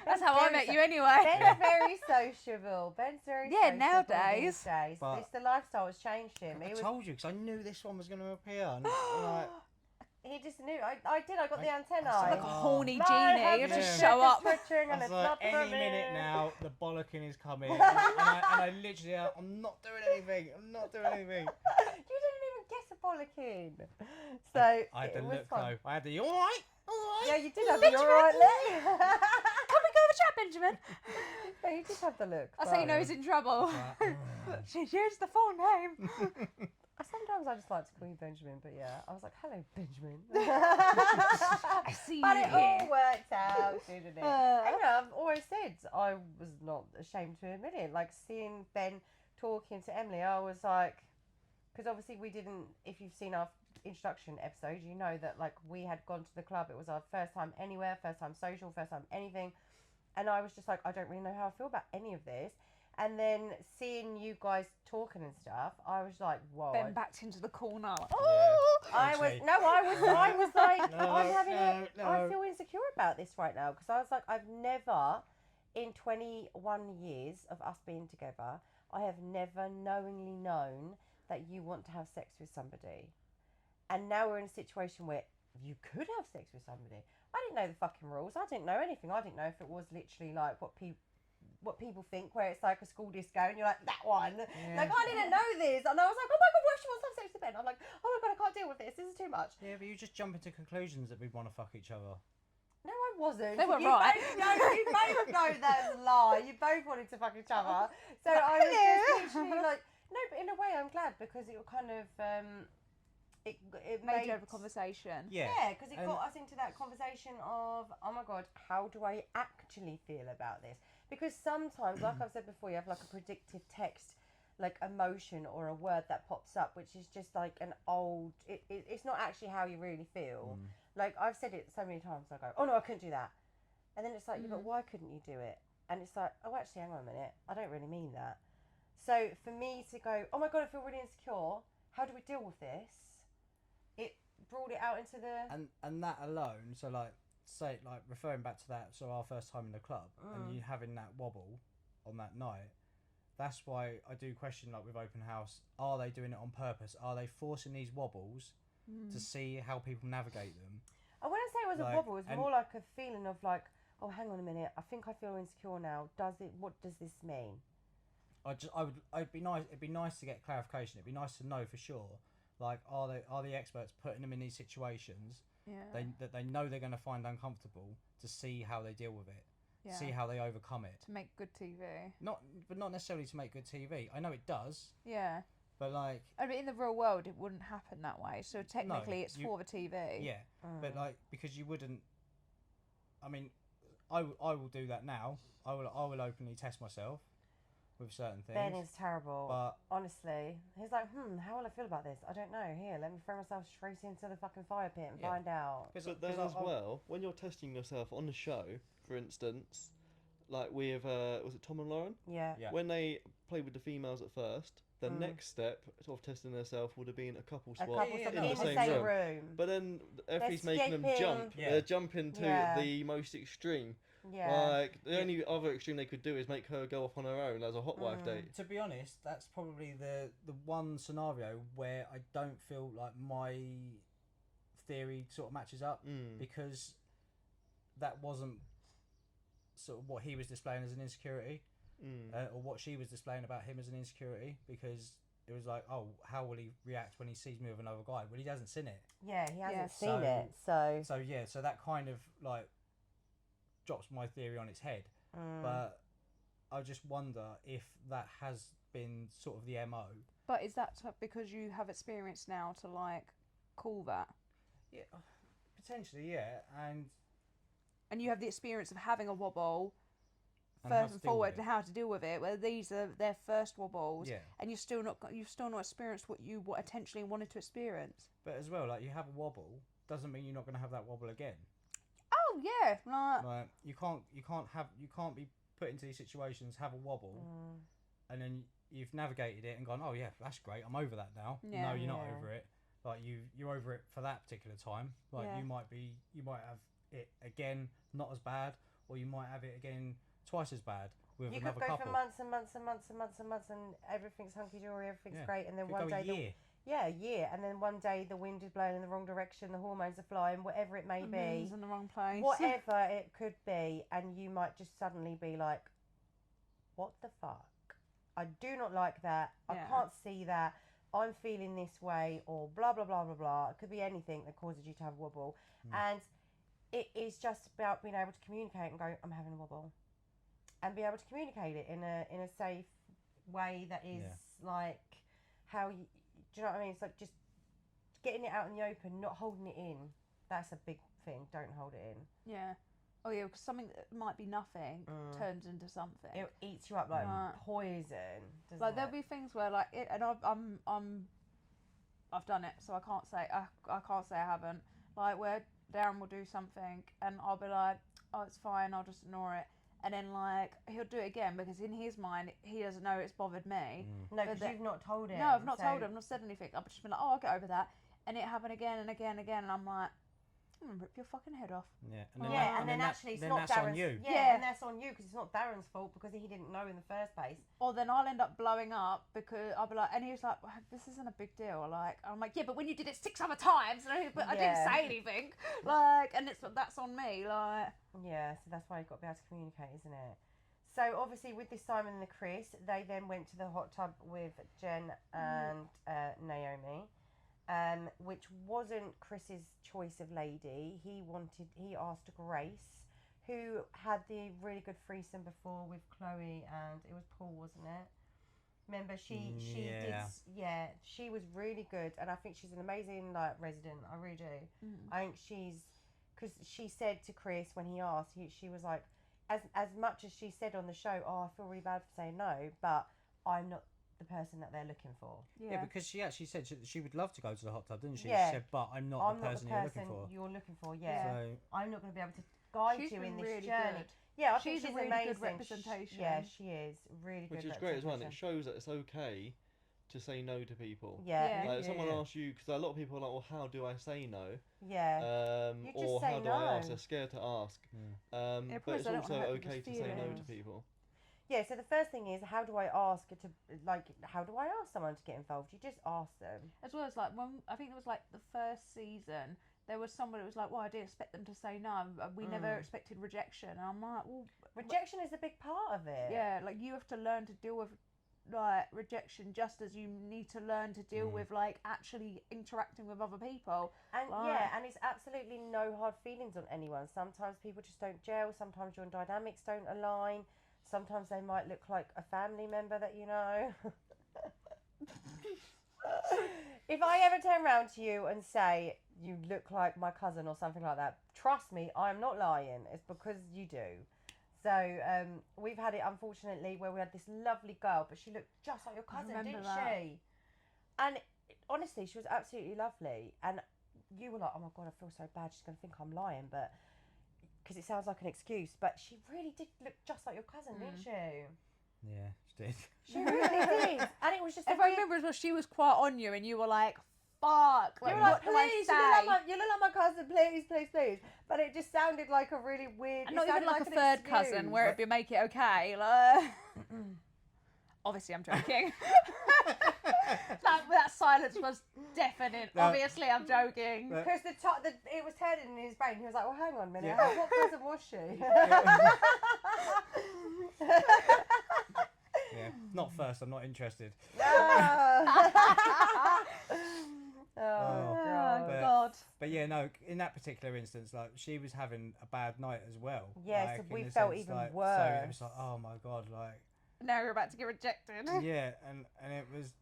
That's Ben's how I very met so- you anyway. Ben's very sociable. Ben's very Yeah, sociable nowadays. these days. But- It's the lifestyle has changed him. I He was. told you because I knew this one was going to appear. And, like, He just knew. I did. I got the antenna. I Like a horny My genie. You husband just Yeah. show up. twitching I and was it's like, not any for me. minute now, the bollocking is coming. and I literally, I'm not doing anything. I'm not doing anything. You didn't even guess a bollocking. So I had it the was look fun. though. I had the, all right. Yeah, you did have the alright look. Can we go have a chat, Benjamin? Yeah, you did have the look. That's how you know he's in trouble. She's used the full name. Sometimes I just like to call you Benjamin, but yeah, I was like, hello, Benjamin. I see But you it all here. worked out, didn't it? And, you know, I've always said I was not ashamed to admit it. Like seeing Ben talking to Emily, I was like, because obviously we didn't. If you've seen our introduction episode, you know that like we had gone to the club. It was our first time anywhere, first time social, first time anything, and I was just like, I don't really know how I feel about any of this. And then seeing you guys talking and stuff, I was like, whoa. Ben backed into the corner. Like, I was literally. I was like, No, I'm having I no. feel insecure about this right now because I was like, I've never, in 21 years of us being together, I have never knowingly known that you want to have sex with somebody, and now we're in a situation where you could have sex with somebody. I didn't know the fucking rules. I didn't know anything. I didn't know if it was literally like what people think, where it's like a school disco and you're like, that one. Yeah. Like, I didn't know this. And I was like, oh my God, what if she wants to have sex with Ben? I'm like, oh my God, I can't deal with this. This is too much. Yeah, but you just jump into conclusions that we want to fuck each other. No, I wasn't. They were you right. You both know that's a lie. You both wanted to fuck each other. So I was just literally like, no, but in a way I'm glad because it kind of, it made made you have a conversation. Yeah. Yeah, because it And- got us into that conversation of, oh my God, how do I actually feel about this? Because sometimes, like I've said before, you have like a predictive text, like emotion or a word that pops up, which is just like an old, it's not actually how you really feel. Like I've said it so many times, I go, oh no, I couldn't do that. And then it's like, yeah, but why couldn't you do it? And it's like, oh, actually, hang on a minute. I don't really mean that. So for me to go, oh my God, I feel really insecure. How do we deal with this? It brought it out into the... And that alone, so like, say, like referring back to that, so our first time in the club and you having that wobble on that night, that's why I do question, like with open house, are they doing it on purpose? Are they forcing these wobbles to see how people navigate them? I wouldn't say it was Like, a wobble. It was and- more like a feeling of like, oh, hang on a minute. I think I feel insecure now. What does this mean? It'd be nice to get clarification. It'd be nice to know for sure. Like, are the experts putting them in these situations that they know they're going to find uncomfortable to see how they deal with it, see how they overcome it. To make good TV. But not necessarily to make good TV. I know it does, Yeah. but like, I mean, in the real world, it wouldn't happen that way. So technically, it's for the TV. yeah. But like, because you wouldn't. I mean, I will do that now. I will openly test myself with certain things. Ben is terrible. But honestly, he's like, how will I feel about this? I don't know. Here, let me throw myself straight into the fucking fire pit and find out. But then as well, when you're testing yourself on the show, for instance, like with was it Tom and Lauren? Yeah. When they played with the females at first, the next step of testing themselves would have been a couple A swap couple in in the same room. But then Effie's making them jump. Yeah. They're jumping to Yeah. the most extreme. Yeah. Like the only other extreme they could do is make her go off on her own as a hot wife date. to be honest, that's probably the one scenario where I don't feel like my theory sort of matches up because that wasn't sort of what he was displaying as an insecurity or what she was displaying about him as an insecurity, because it was like, oh, how will he react when he sees me with another guy? Well, he hasn't seen it. Yeah, he hasn't Yeah. seen it, so... So that kind of like drops my theory on its head. But I just wonder if that has been sort of the MO. But is that because you have experience now to like call that? Yeah, potentially, yeah, And you have the experience of having a wobble and how first to and deal with forward it. and how to deal with it. Where these are their first wobbles, Yeah. and you've still not experienced what you potentially wanted to experience. But as well, like you have a wobble doesn't mean you're not going to have that wobble again. Oh yeah, Like you can't be put into these situations, have a wobble, and then you've navigated it and gone, oh yeah, that's great, I'm over that now. Yeah. No, you're not over it. Like you're over it for that particular time. Like you might have it again, not as bad, or you might have it again twice as bad with You another could go couple. for months and months and months and months and months, and everything's hunky dory, everything's great, and then Could one go day a year. a year, and then one day the wind is blowing in the wrong direction, the hormones are flying, whatever it may be, in the wrong place. whatever it could be, and you might just suddenly be like, what the fuck? I do not like that. I can't see that. I'm feeling this way, or blah blah blah blah blah. It could be anything that causes you to have a wobble, and it is just about being able to communicate and go, I'm having a wobble, and be able to communicate it in a safe way that is like how you, do you know what I mean? It's like just getting it out in the open, not holding it in. That's a big thing. Don't hold it in. Yeah. Oh yeah, because something that might be nothing turns into something. It eats you up like poison. Like there'll be things where like it, and I've done it, so I can't say I haven't. Like where Darren will do something, and I'll be like, oh, it's fine, I'll just ignore it. And then like he'll do it again because in his mind he doesn't know it's bothered me. No, because you've not told him. No, I've not told him. I've not said anything. I've just been like, oh, I'll get over that. And it happened again and again and again, and I'm like, I'm gonna rip your fucking head off. Yeah, And then actually it's not that's Darren's. on you. Yeah, and that's on you because it's not Darren's fault because he didn't know in the first place. Or then I'll end up blowing up because I'll be like, and he was like, well, this isn't a big deal. Like, I'm like, yeah, but when you did it 6 other times, but I didn't say anything. Like, and that's on me. Like, yeah, so that's why you've got to be able to communicate, isn't it? So obviously with this Simon and the Chris, they then went to the hot tub with Jen and Naomi. Which wasn't Chris's choice of lady. He asked Grace, who had the really good threesome before with Chloe, and it was Paul, wasn't it? Remember, she was really good, and I think she's an amazing resident. I really do. I think because she said to Chris when he asked, she was like, as much as she said on the show, oh, I feel really bad for saying no, but I'm not the person that they're looking for. Yeah, because she actually said she would love to go to the hot tub, didn't she? Yeah. She said, but I'm not the person you're looking for. Yeah. So I'm not going to be able to guide you in this really journey. Good. Yeah, I she's think she's a really amazing. good representation. Yeah, she is really good. Which is great as well. And it shows that it's okay to say no to people. Yeah. Like someone asks you, because a lot of people are like, well, how do I say no? Yeah. You just or say how do I ask? They're scared to ask. But it's also okay to say no to people. Yeah, so the first thing is, how do I ask someone to get involved? You just ask them. As well as like when I think it was like the first season, there was someone who was like, well, I didn't expect them to say no. We never expected rejection. And I'm like, well, rejection is a big part of it. Yeah, like you have to learn to deal with like rejection just as you need to learn to deal with like actually interacting with other people. And and it's absolutely no hard feelings on anyone. Sometimes people just don't gel. Sometimes your dynamics don't align. Sometimes they might look like a family member that you know. If I ever turn around to you and say you look like my cousin or something like that, trust me, I'm not lying. It's because you do. So we've had it, unfortunately, where we had this lovely girl, but she looked just like your cousin, didn't she? And honestly, she was absolutely lovely. And you were like, oh my God, I feel so bad. She's going to think I'm lying, but because it sounds like an excuse. But she really did look just like your cousin, didn't she? Yeah, she did. She really did. And it was just... If I remember as well, she was quite on you and you were like, fuck. Like, you were like, please, you look like my cousin, please, please, please. But it just sounded like a really weird... And not even like a third cousin where it'd be make it okay. Like, obviously, I'm joking. that silence was definite. No. Obviously, I'm joking. Because it was turning in his brain. He was like, well, hang on a minute. Yeah. What cousin was she? Yeah, not first. I'm not interested. God. But yeah, no. In that particular instance, like she was having a bad night as well. Yeah, like, so we felt even worse. So it was like, oh my God, like now you're about to get rejected. Yeah, and it was.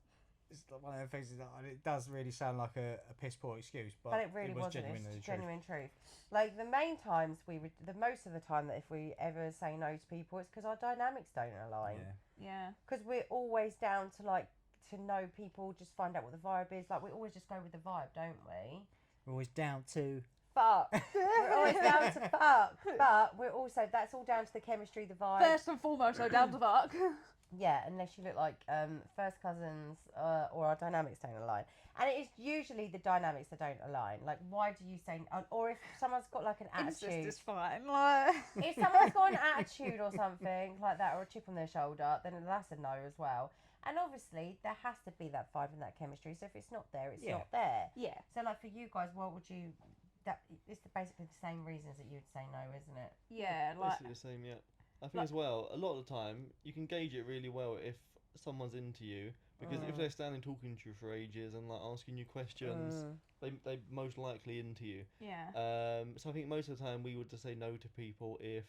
It's one of the things that it does really sound like a piss poor excuse, but it really was wasn't. genuinely It's true. genuine truth. Like the main times the most of the time that if we ever say no to people, it's because our dynamics don't align. Yeah. Because we're always down to like to know people, just find out what the vibe is. Like we always just go with the vibe, don't we? We're always down to Fuck. We're always down to fuck, but we're also that's all down to the chemistry, the vibe. First and foremost, so down to fuck. Yeah, unless you look like first cousins or our dynamics don't align. And it is usually the dynamics that don't align. Like, why do you say... Or if someone's got, like, an attitude... Incest is fine. If someone's got an attitude or something like that, or a chip on their shoulder, then that's a no as well. And obviously, there has to be that vibe and that chemistry. So if it's not there, it's not there. Yeah. So, like, for you guys, what would you... It's basically the same reasons that you would say no, isn't it? Yeah, like... Basically the same, yeah. I think as well, a lot of the time, you can gauge it really well if someone's into you, because if they're standing talking to you for ages and like asking you questions, they most likely into you. Yeah. So I think most of the time we would just say no to people if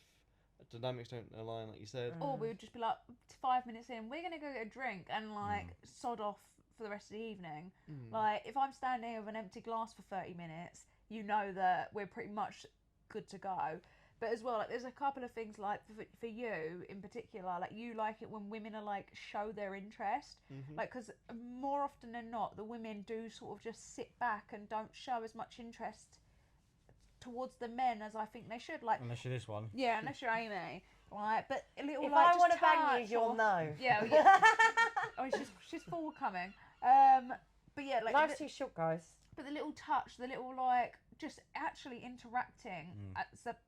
dynamics don't align, like you said. Or we would just be like, 5 minutes in, we're going to go get a drink and like sod off for the rest of the evening. Like, if I'm standing with an empty glass for 30 minutes, you know that we're pretty much good to go. But as well, like, there's a couple of things, like, for you in particular, like, you like it when women are, like, show their interest. Like, because more often than not, the women do sort of just sit back and don't show as much interest towards the men as I think they should. Like, unless you're this one. Yeah, unless you're Amy. Right, but a little, if like, I just want to bang you, touch you'll or... know. Yeah, yeah. I mean, she's forward coming. But yeah, like... Life's too short, guys. But the little touch, the little, like, just actually interacting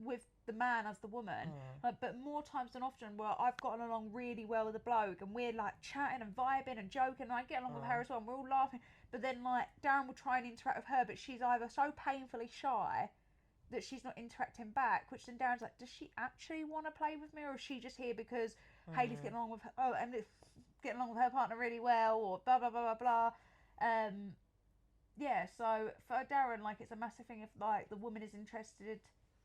with the man as the woman. Like, but more times than often where I've gotten along really well with a bloke and we're, like, chatting and vibing and joking and I get along with her as well and we're all laughing. But then, like, Darren will try and interact with her, but she's either so painfully shy that she's not interacting back, which then Darren's like, does she actually want to play with me, or is she just here because Hayley's getting along with her, getting along with her partner really well, or blah, blah, blah, blah, blah. Yeah, so for Darren, like, it's a massive thing if, like, the woman is interested,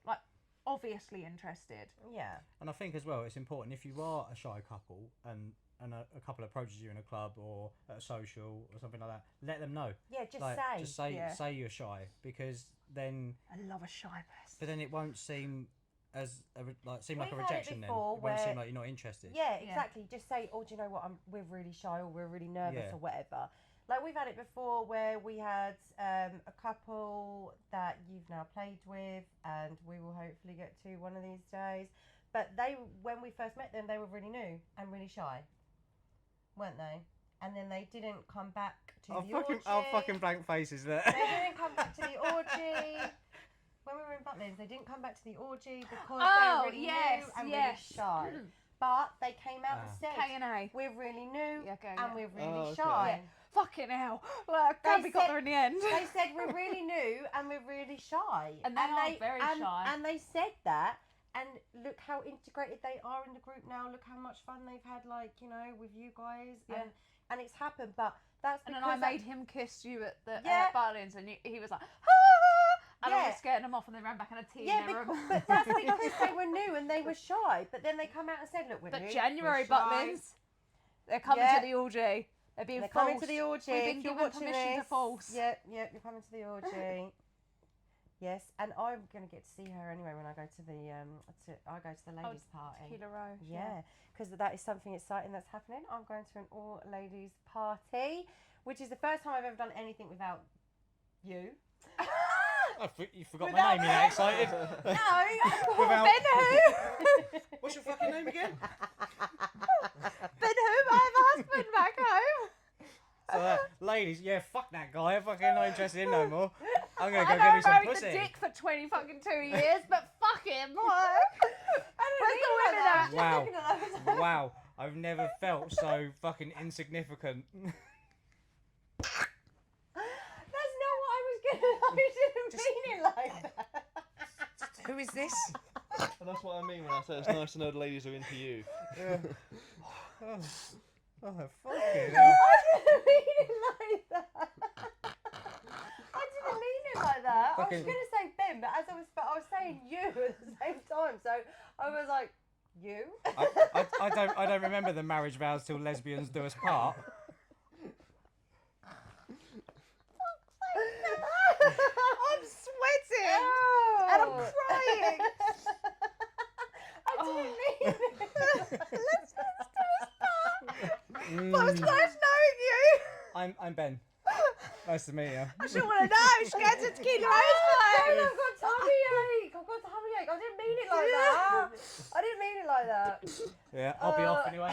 like, obviously interested. Yeah. And I think as well, it's important if you are a shy couple and a couple approaches you in a club or at a social or something like that, let them know. Yeah, just like, say. Just say you're shy, because then... I love a shy person. But then it won't seem as like a We've had it rejection then. It before won't seem where- like you're not interested. Yeah, exactly. Just say, oh, do you know what? We're really shy, or we're really nervous, or whatever. Like, we've had it before where we had a couple that you've now played with, and we will hopefully get to one of these days. But when we first met them, they were really new and really shy, weren't they? And then they didn't come back to the orgy. Our fucking blank faces there. They didn't come back to the orgy. When we were in Butlins, they didn't come back to the orgy because they were really new and really shy. But they came out and said, K&A. we're really new and we're really Oh, okay. shy. Yeah. Fucking hell. Like, glad we got there in the end. They said, we're really new and we're really shy. And they are very shy. And they said that. And look how integrated they are in the group now. Look how much fun they've had, like, you know, with you guys. Yeah. And it's happened. But that's because... And then I made him kiss you at the Butlins, and he was like, ah! And I was scaring them off, and they ran back in a tea in their room. But that's because they were new and they were shy. But then they come out and said, look, we're new. But January we're shy. Butlins, they're coming to the orgy. They're being They're false. coming to the orgy. We've been If you're given watching permission this, to false. Yep, you're coming to the orgy. Yes, and I'm gonna get to see her anyway when I go to the ladies' party. Tequila Row. Yeah, because that is something exciting that's happening. I'm going to an all ladies party, which is the first time I've ever done anything without you. You forgot my name, you're that excited. No, Without... Ben who? What's your fucking name again? Ben who? My husband back home. So, ladies, fuck that guy. I'm fucking not interested in no more. I'm gonna go I get me know some I married pussy. the dick for 22 years, but fuck him. Wow. I've never felt so fucking insignificant. That's not what I was gonna. I didn't mean it like that. Who is this? And that's what I mean when I say it's nice to know the ladies are into you. Oh, fucking I didn't mean it like that. I was going to say Ben, but I was saying you at the same time. So I was like, You? I don't remember the marriage vows till lesbians do us part. I'm sweating and I'm crying. I didn't mean it. Let's do us part. But it was nice knowing you. I'm Ben. Nice to meet you. I shouldn't want to know. She's going to tequila rose I've got tummy ache. I've got tummy ache. I didn't mean it like that. I didn't mean it like that. Yeah, I'll be off anyway.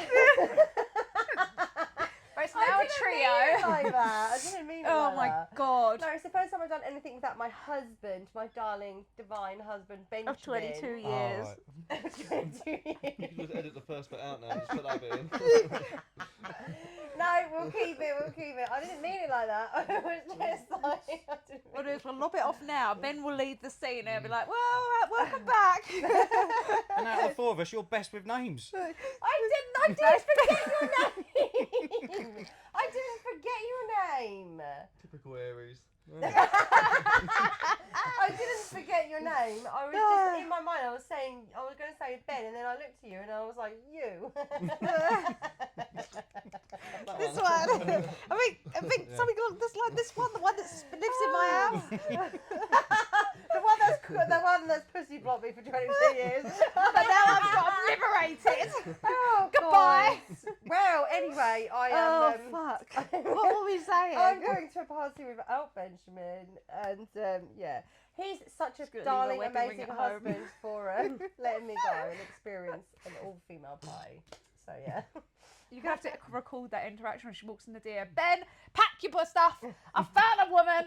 But it's now a trio. Like that. I didn't mean it Oh like my that. god. No, it's the first time I've done anything without my husband, my darling, divine husband, Benjamin. Of 22 years. Oh, 22 You years. can just edit the first bit out now and just put that bit in. No, we'll keep it. I didn't mean it like that. I was just like, I didn't We'll mean do is we'll lob it off now. Ben will leave the scene and he'll be like, well, welcome back. and out of the four of us, you're best with names. I didn't forget your name. I didn't forget your name. Typical Aries. I didn't forget your name. I was just in my mind. I was going to say Ben, and then I looked at you, and I was like, you. This one. I think something like this one, the one that lives in my house. the one that's pussy blocked me for 22 years. But now I'm liberated. Oh, Goodbye. God. Well, anyway, I am. Fuck. What were we saying? I'm going to a party without Benjamin, and yeah, he's such a gonna darling, leave a wedding ring amazing at home. husband for letting me go and experience an all-female party. So yeah. You're going to have to record that interaction when she walks in the door. Ben, pack your stuff. I found a woman.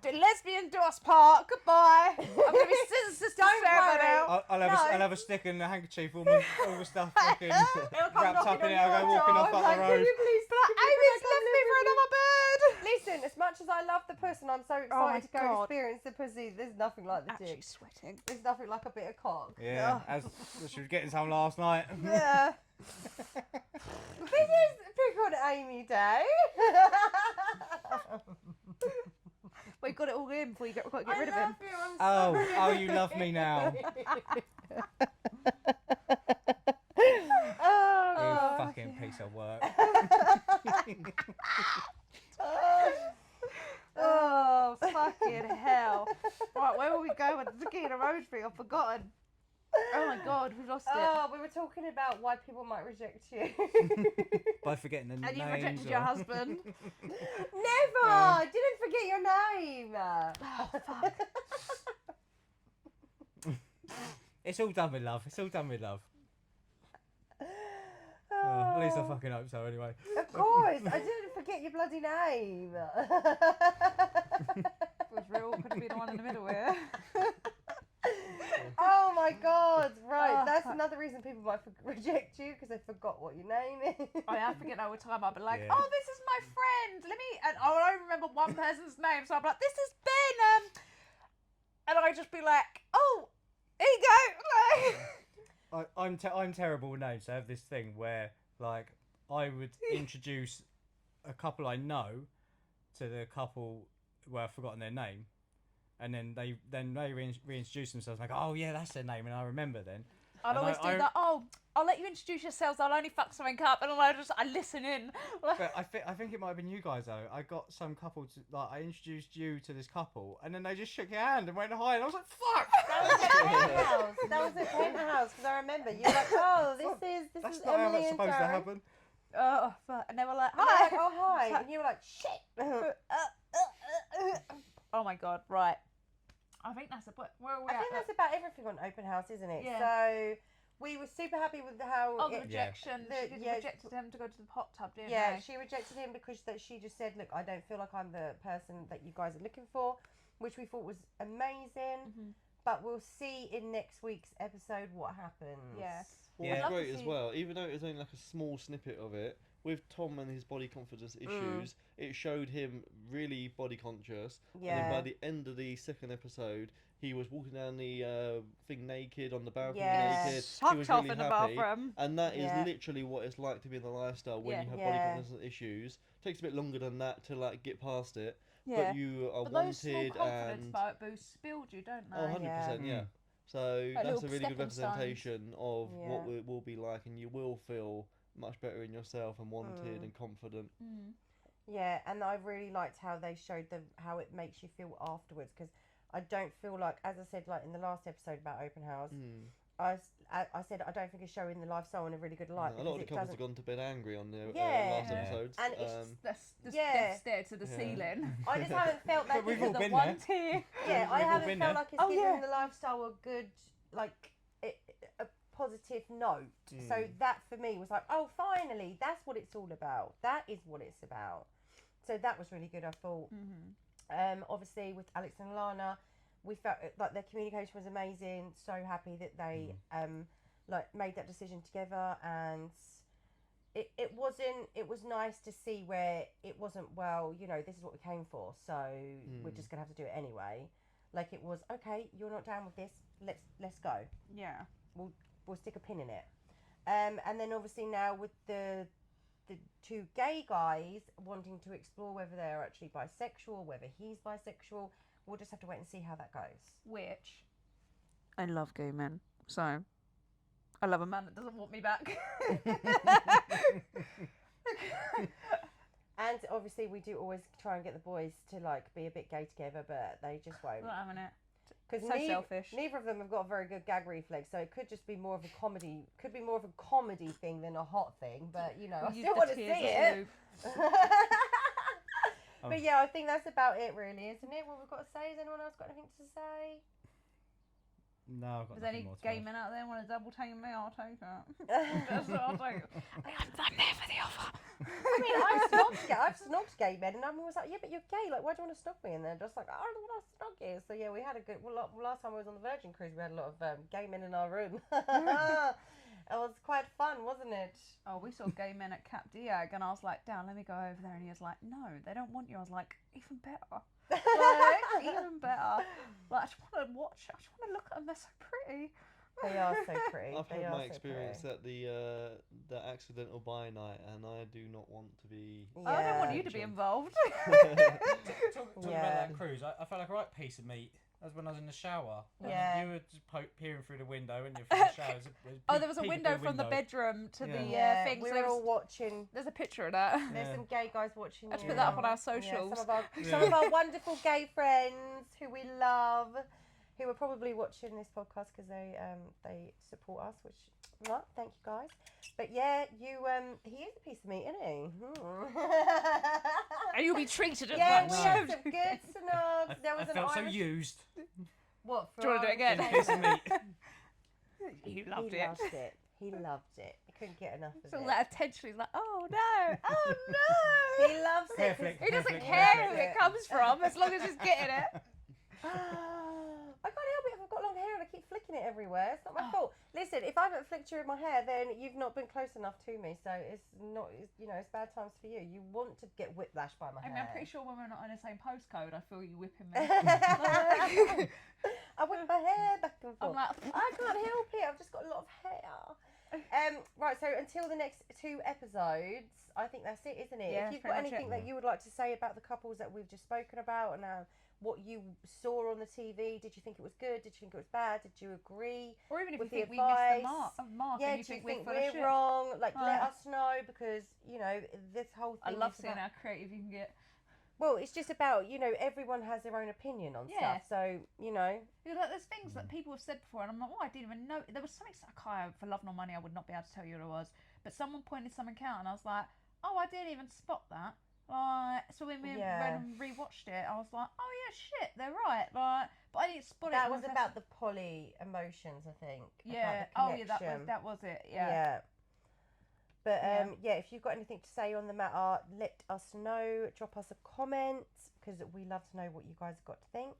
Lesbian do us part. Goodbye. I'm going to be sister Don't forever worry. now. I'll have a stick and a handkerchief, all the stuff fucking wrapped up in it. I'll go walking off up the road. Amy's left me for another bird. Listen, as much as I love the pussy and I'm so my excited to go God. experience the pussy, there's nothing like the dick. Actually sweating. There's nothing like a bit of cock. Yeah, as she was getting some last night. Yeah. This is pick on Amy Day. We got it all in before you got to get rid of him. You, I'm sorry. Oh, you love me now. Oh, You fucking piece of work. Oh, fucking hell. Right, where will we go with the tequila rose thing? I've forgotten. Oh my god, we've lost it. Oh, we were talking about why people might reject you. By forgetting the And names. you rejected your husband. Never! I didn't forget your name. Oh, fuck. It's all done with love. It's all done with love. Oh, at least I fucking hope so anyway. Of course, I didn't forget your bloody name. It was real. Could be the one in the middle here. Oh my god, right, Oh, that's fuck. another reason people might reject you, because they forgot what your name is. I forget that all the time. I'll be like, Yeah. oh, this is my friend. And I only remember one person's name, so I'm like, this is Ben. And I just be like, oh, here you go. I'm terrible with names. So I have this thing where like I would introduce a couple I know to the couple where I've forgotten their name, and then they reintroduce themselves like, oh yeah, that's their name, and I remember then. I'll And always do that. Oh, I'll let you introduce yourselves. I'll only fuck something up, and I listen in. But I think it might have been you guys though. I got some couple to, like I introduced you to this couple, and then they just shook your hand and went hi, and I was like, fuck. That was at Penthouse, because I remember you were like, oh, this That's is not how Emily that's and supposed to Darren. happen. Oh, fuck. And they were like, And they were like, hi. oh hi, and you were like, shit. Oh my god, right. I think that's where are we I at? think that's about everything on Open House, isn't it? Yeah. So we were super happy with how. Oh, the it- rejection. The- She yeah. rejected him to go to the hot tub, didn't Yeah, they? she rejected him because she just said, look, I don't feel like I'm the person that you guys are looking for, which we thought was amazing. Mhm. But we'll see in next week's episode what happens. Yes. What Yeah. was I'd love great to as see- well, even though it was only like a small snippet of it, with Tom and his body confidence issues, it showed him really body conscious. And then Yeah. by the end of the second episode, he was walking down the thing naked on the balcony Yeah. naked. He Sucked was off really in the happy. bathroom. And that is Yeah. literally what it's like to be in the lifestyle when Yeah. you have Yeah. body confidence issues. Takes a bit longer than that to like get past it, Yeah. but you are But those small wanted confidence and boosts build you, don't they? oh, 100%, yeah. So Like that's a little really good stepping stones. representation of what Yeah. it will be like, and you will feel much better in yourself and wanted Mm. and confident. Yeah, and I really liked how they showed how it makes you feel afterwards, because I don't feel like, as I said, like in the last episode about Open House, I said I don't think it's showing the lifestyle in a really good light. A lot of the couples have gone to bed angry on the last episodes. And it's Just death stare to the Yeah. ceiling. I just haven't felt that. But we've all the been one there. tear. Yeah, I We've all haven't been felt there. like it's Oh, giving yeah. the lifestyle a good, like, a positive note. So that for me was like, oh, finally, that's what it's all about. That is what it's about. So that was really good, I thought. Obviously, with Alex and Lana, we felt like their communication was amazing. So happy that they like made that decision together, and it was nice to see where it wasn't, well, you know, this is what we came for, so we're just gonna have to do it anyway. Like, it was, okay, you're not down with this, let's go. Yeah. We'll stick a pin in it. And then obviously now with the two gay guys wanting to explore whether they're actually bisexual, whether he's bisexual, we'll just have to wait and see how that goes. Which I love gay men, so I love a man that doesn't want me back. And obviously we do always try and get the boys to like be a bit gay together, but they just won't. Not having it. Because So selfish. neither of them have got a very good gag reflex, so it could just be more of a comedy. Could be more of a comedy thing than a hot thing. But you know, I Use still the want to see tears as it. lube. But yeah, I think that's about it, really, isn't it? What we've got to say. Has anyone else got anything to say? No, I've got Is nothing any more to gay add. men out there want to double team me? I'll take it. That's what I'll take. I'm there for the offer. I mean, I've snogged gay men, and I'm always like, yeah, but you're gay. Like, why do you want to snog me? And they're just like, I don't want to snog you. So yeah, we had a good. Well, last time I was on the Virgin Cruise, we had a lot of gay men in our room. It was quite fun, wasn't it? Oh, we saw gay men at Cap Diag, and I was like, Dan, let me go over there. And he was like, no, they don't want you. I was like, even better. Like, even better. Like, I just want to watch. I just want to look at them. They're so pretty. They are so pretty. I've They had are my so experience pretty. at the accidental bi night, and I do not want to be. I don't Yeah. want you to be involved. Talking Yeah. about that cruise, I felt like a right piece of meat. That was when I was in the shower. And Yeah. You were just peering through the window, and you're from the shower. Oh, there was a window from the bedroom to the Yeah, thing. we So were there all was- watching. there's a picture of that. There's Yeah. some gay guys watching. Let's you. put that up on our Yeah, socials. some of our wonderful gay friends who we love, who are probably watching this podcast because they support us, which thank you guys. But yeah, he is a piece of meat, isn't he? And you'll be treated as Yeah, that. we had some good snogs. There was I an felt so Irish. used. What? Do you want to do it again? A piece of meat. You loved He it. loved it. He loved it. He couldn't get enough of So it. that attention, he's like, oh no, oh no. He loves Hair it. 'cause flick, He doesn't Perfect, care who perfect. it comes from as long as he's getting it. I can't help it if I've got long hair and I keep flicking it everywhere. It's not my fault. Listen, if I haven't flicked you in my hair, then you've not been close enough to me. So it's not, it's bad times for you. You want to get whiplash by my I mean, hair. I'm pretty sure when we're not in the same postcode, I feel you whipping me. I whip my hair back and I'm forth. like, I can't help it. I've just got a lot of hair. Right, so until the next 2 episodes, I think that's it, isn't it? Yeah, If you've got pretty much anything it. that you would like to say about the couples that we've just spoken about and what you saw on the TV, did you think it was good? Did you think it was bad? Did you agree? or even if you with the think we missed the advice. mark Yeah, and you do you think think we're full of shit. we're wrong? Like, let Right. us know, because, this whole I thing love is seeing about, how creative you can get. well, it's just about, everyone has their own opinion on Yeah. stuff. So, Because, like, there's things that people have said before, and I'm like, oh, I didn't even know. There was something for Love Nor Money, I would not be able to tell you what it was, but someone pointed something out, and I was like, oh, I didn't even spot that. Like, so when we Yeah. read and rewatched it, I was like, oh yeah, shit, they're right. Like, but I didn't spot it. that was unless- about the poly emotions, I think. Yeah. About the Oh yeah, connection. that was it. Yeah. But Yeah. if you've got anything to say on the matter, let us know. Drop us a comment, because we love to know what you guys have got to think.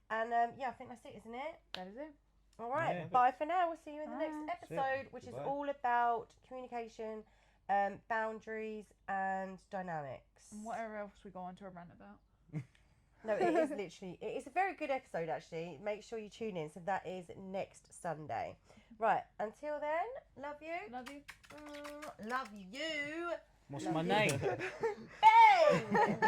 And I think that's it, isn't it? That is it. All right. Yeah. Bye for now. We'll see you in the Bye. next See ya. episode, which is Goodbye. all about communication, boundaries, and dynamics. And whatever else we go on to a rant about. No, it is literally. It is a very good episode, actually. Make sure you tune in. So that is next Sunday. Right. Until then, love you. Love you. Love you. What's Love my you. name? Bang!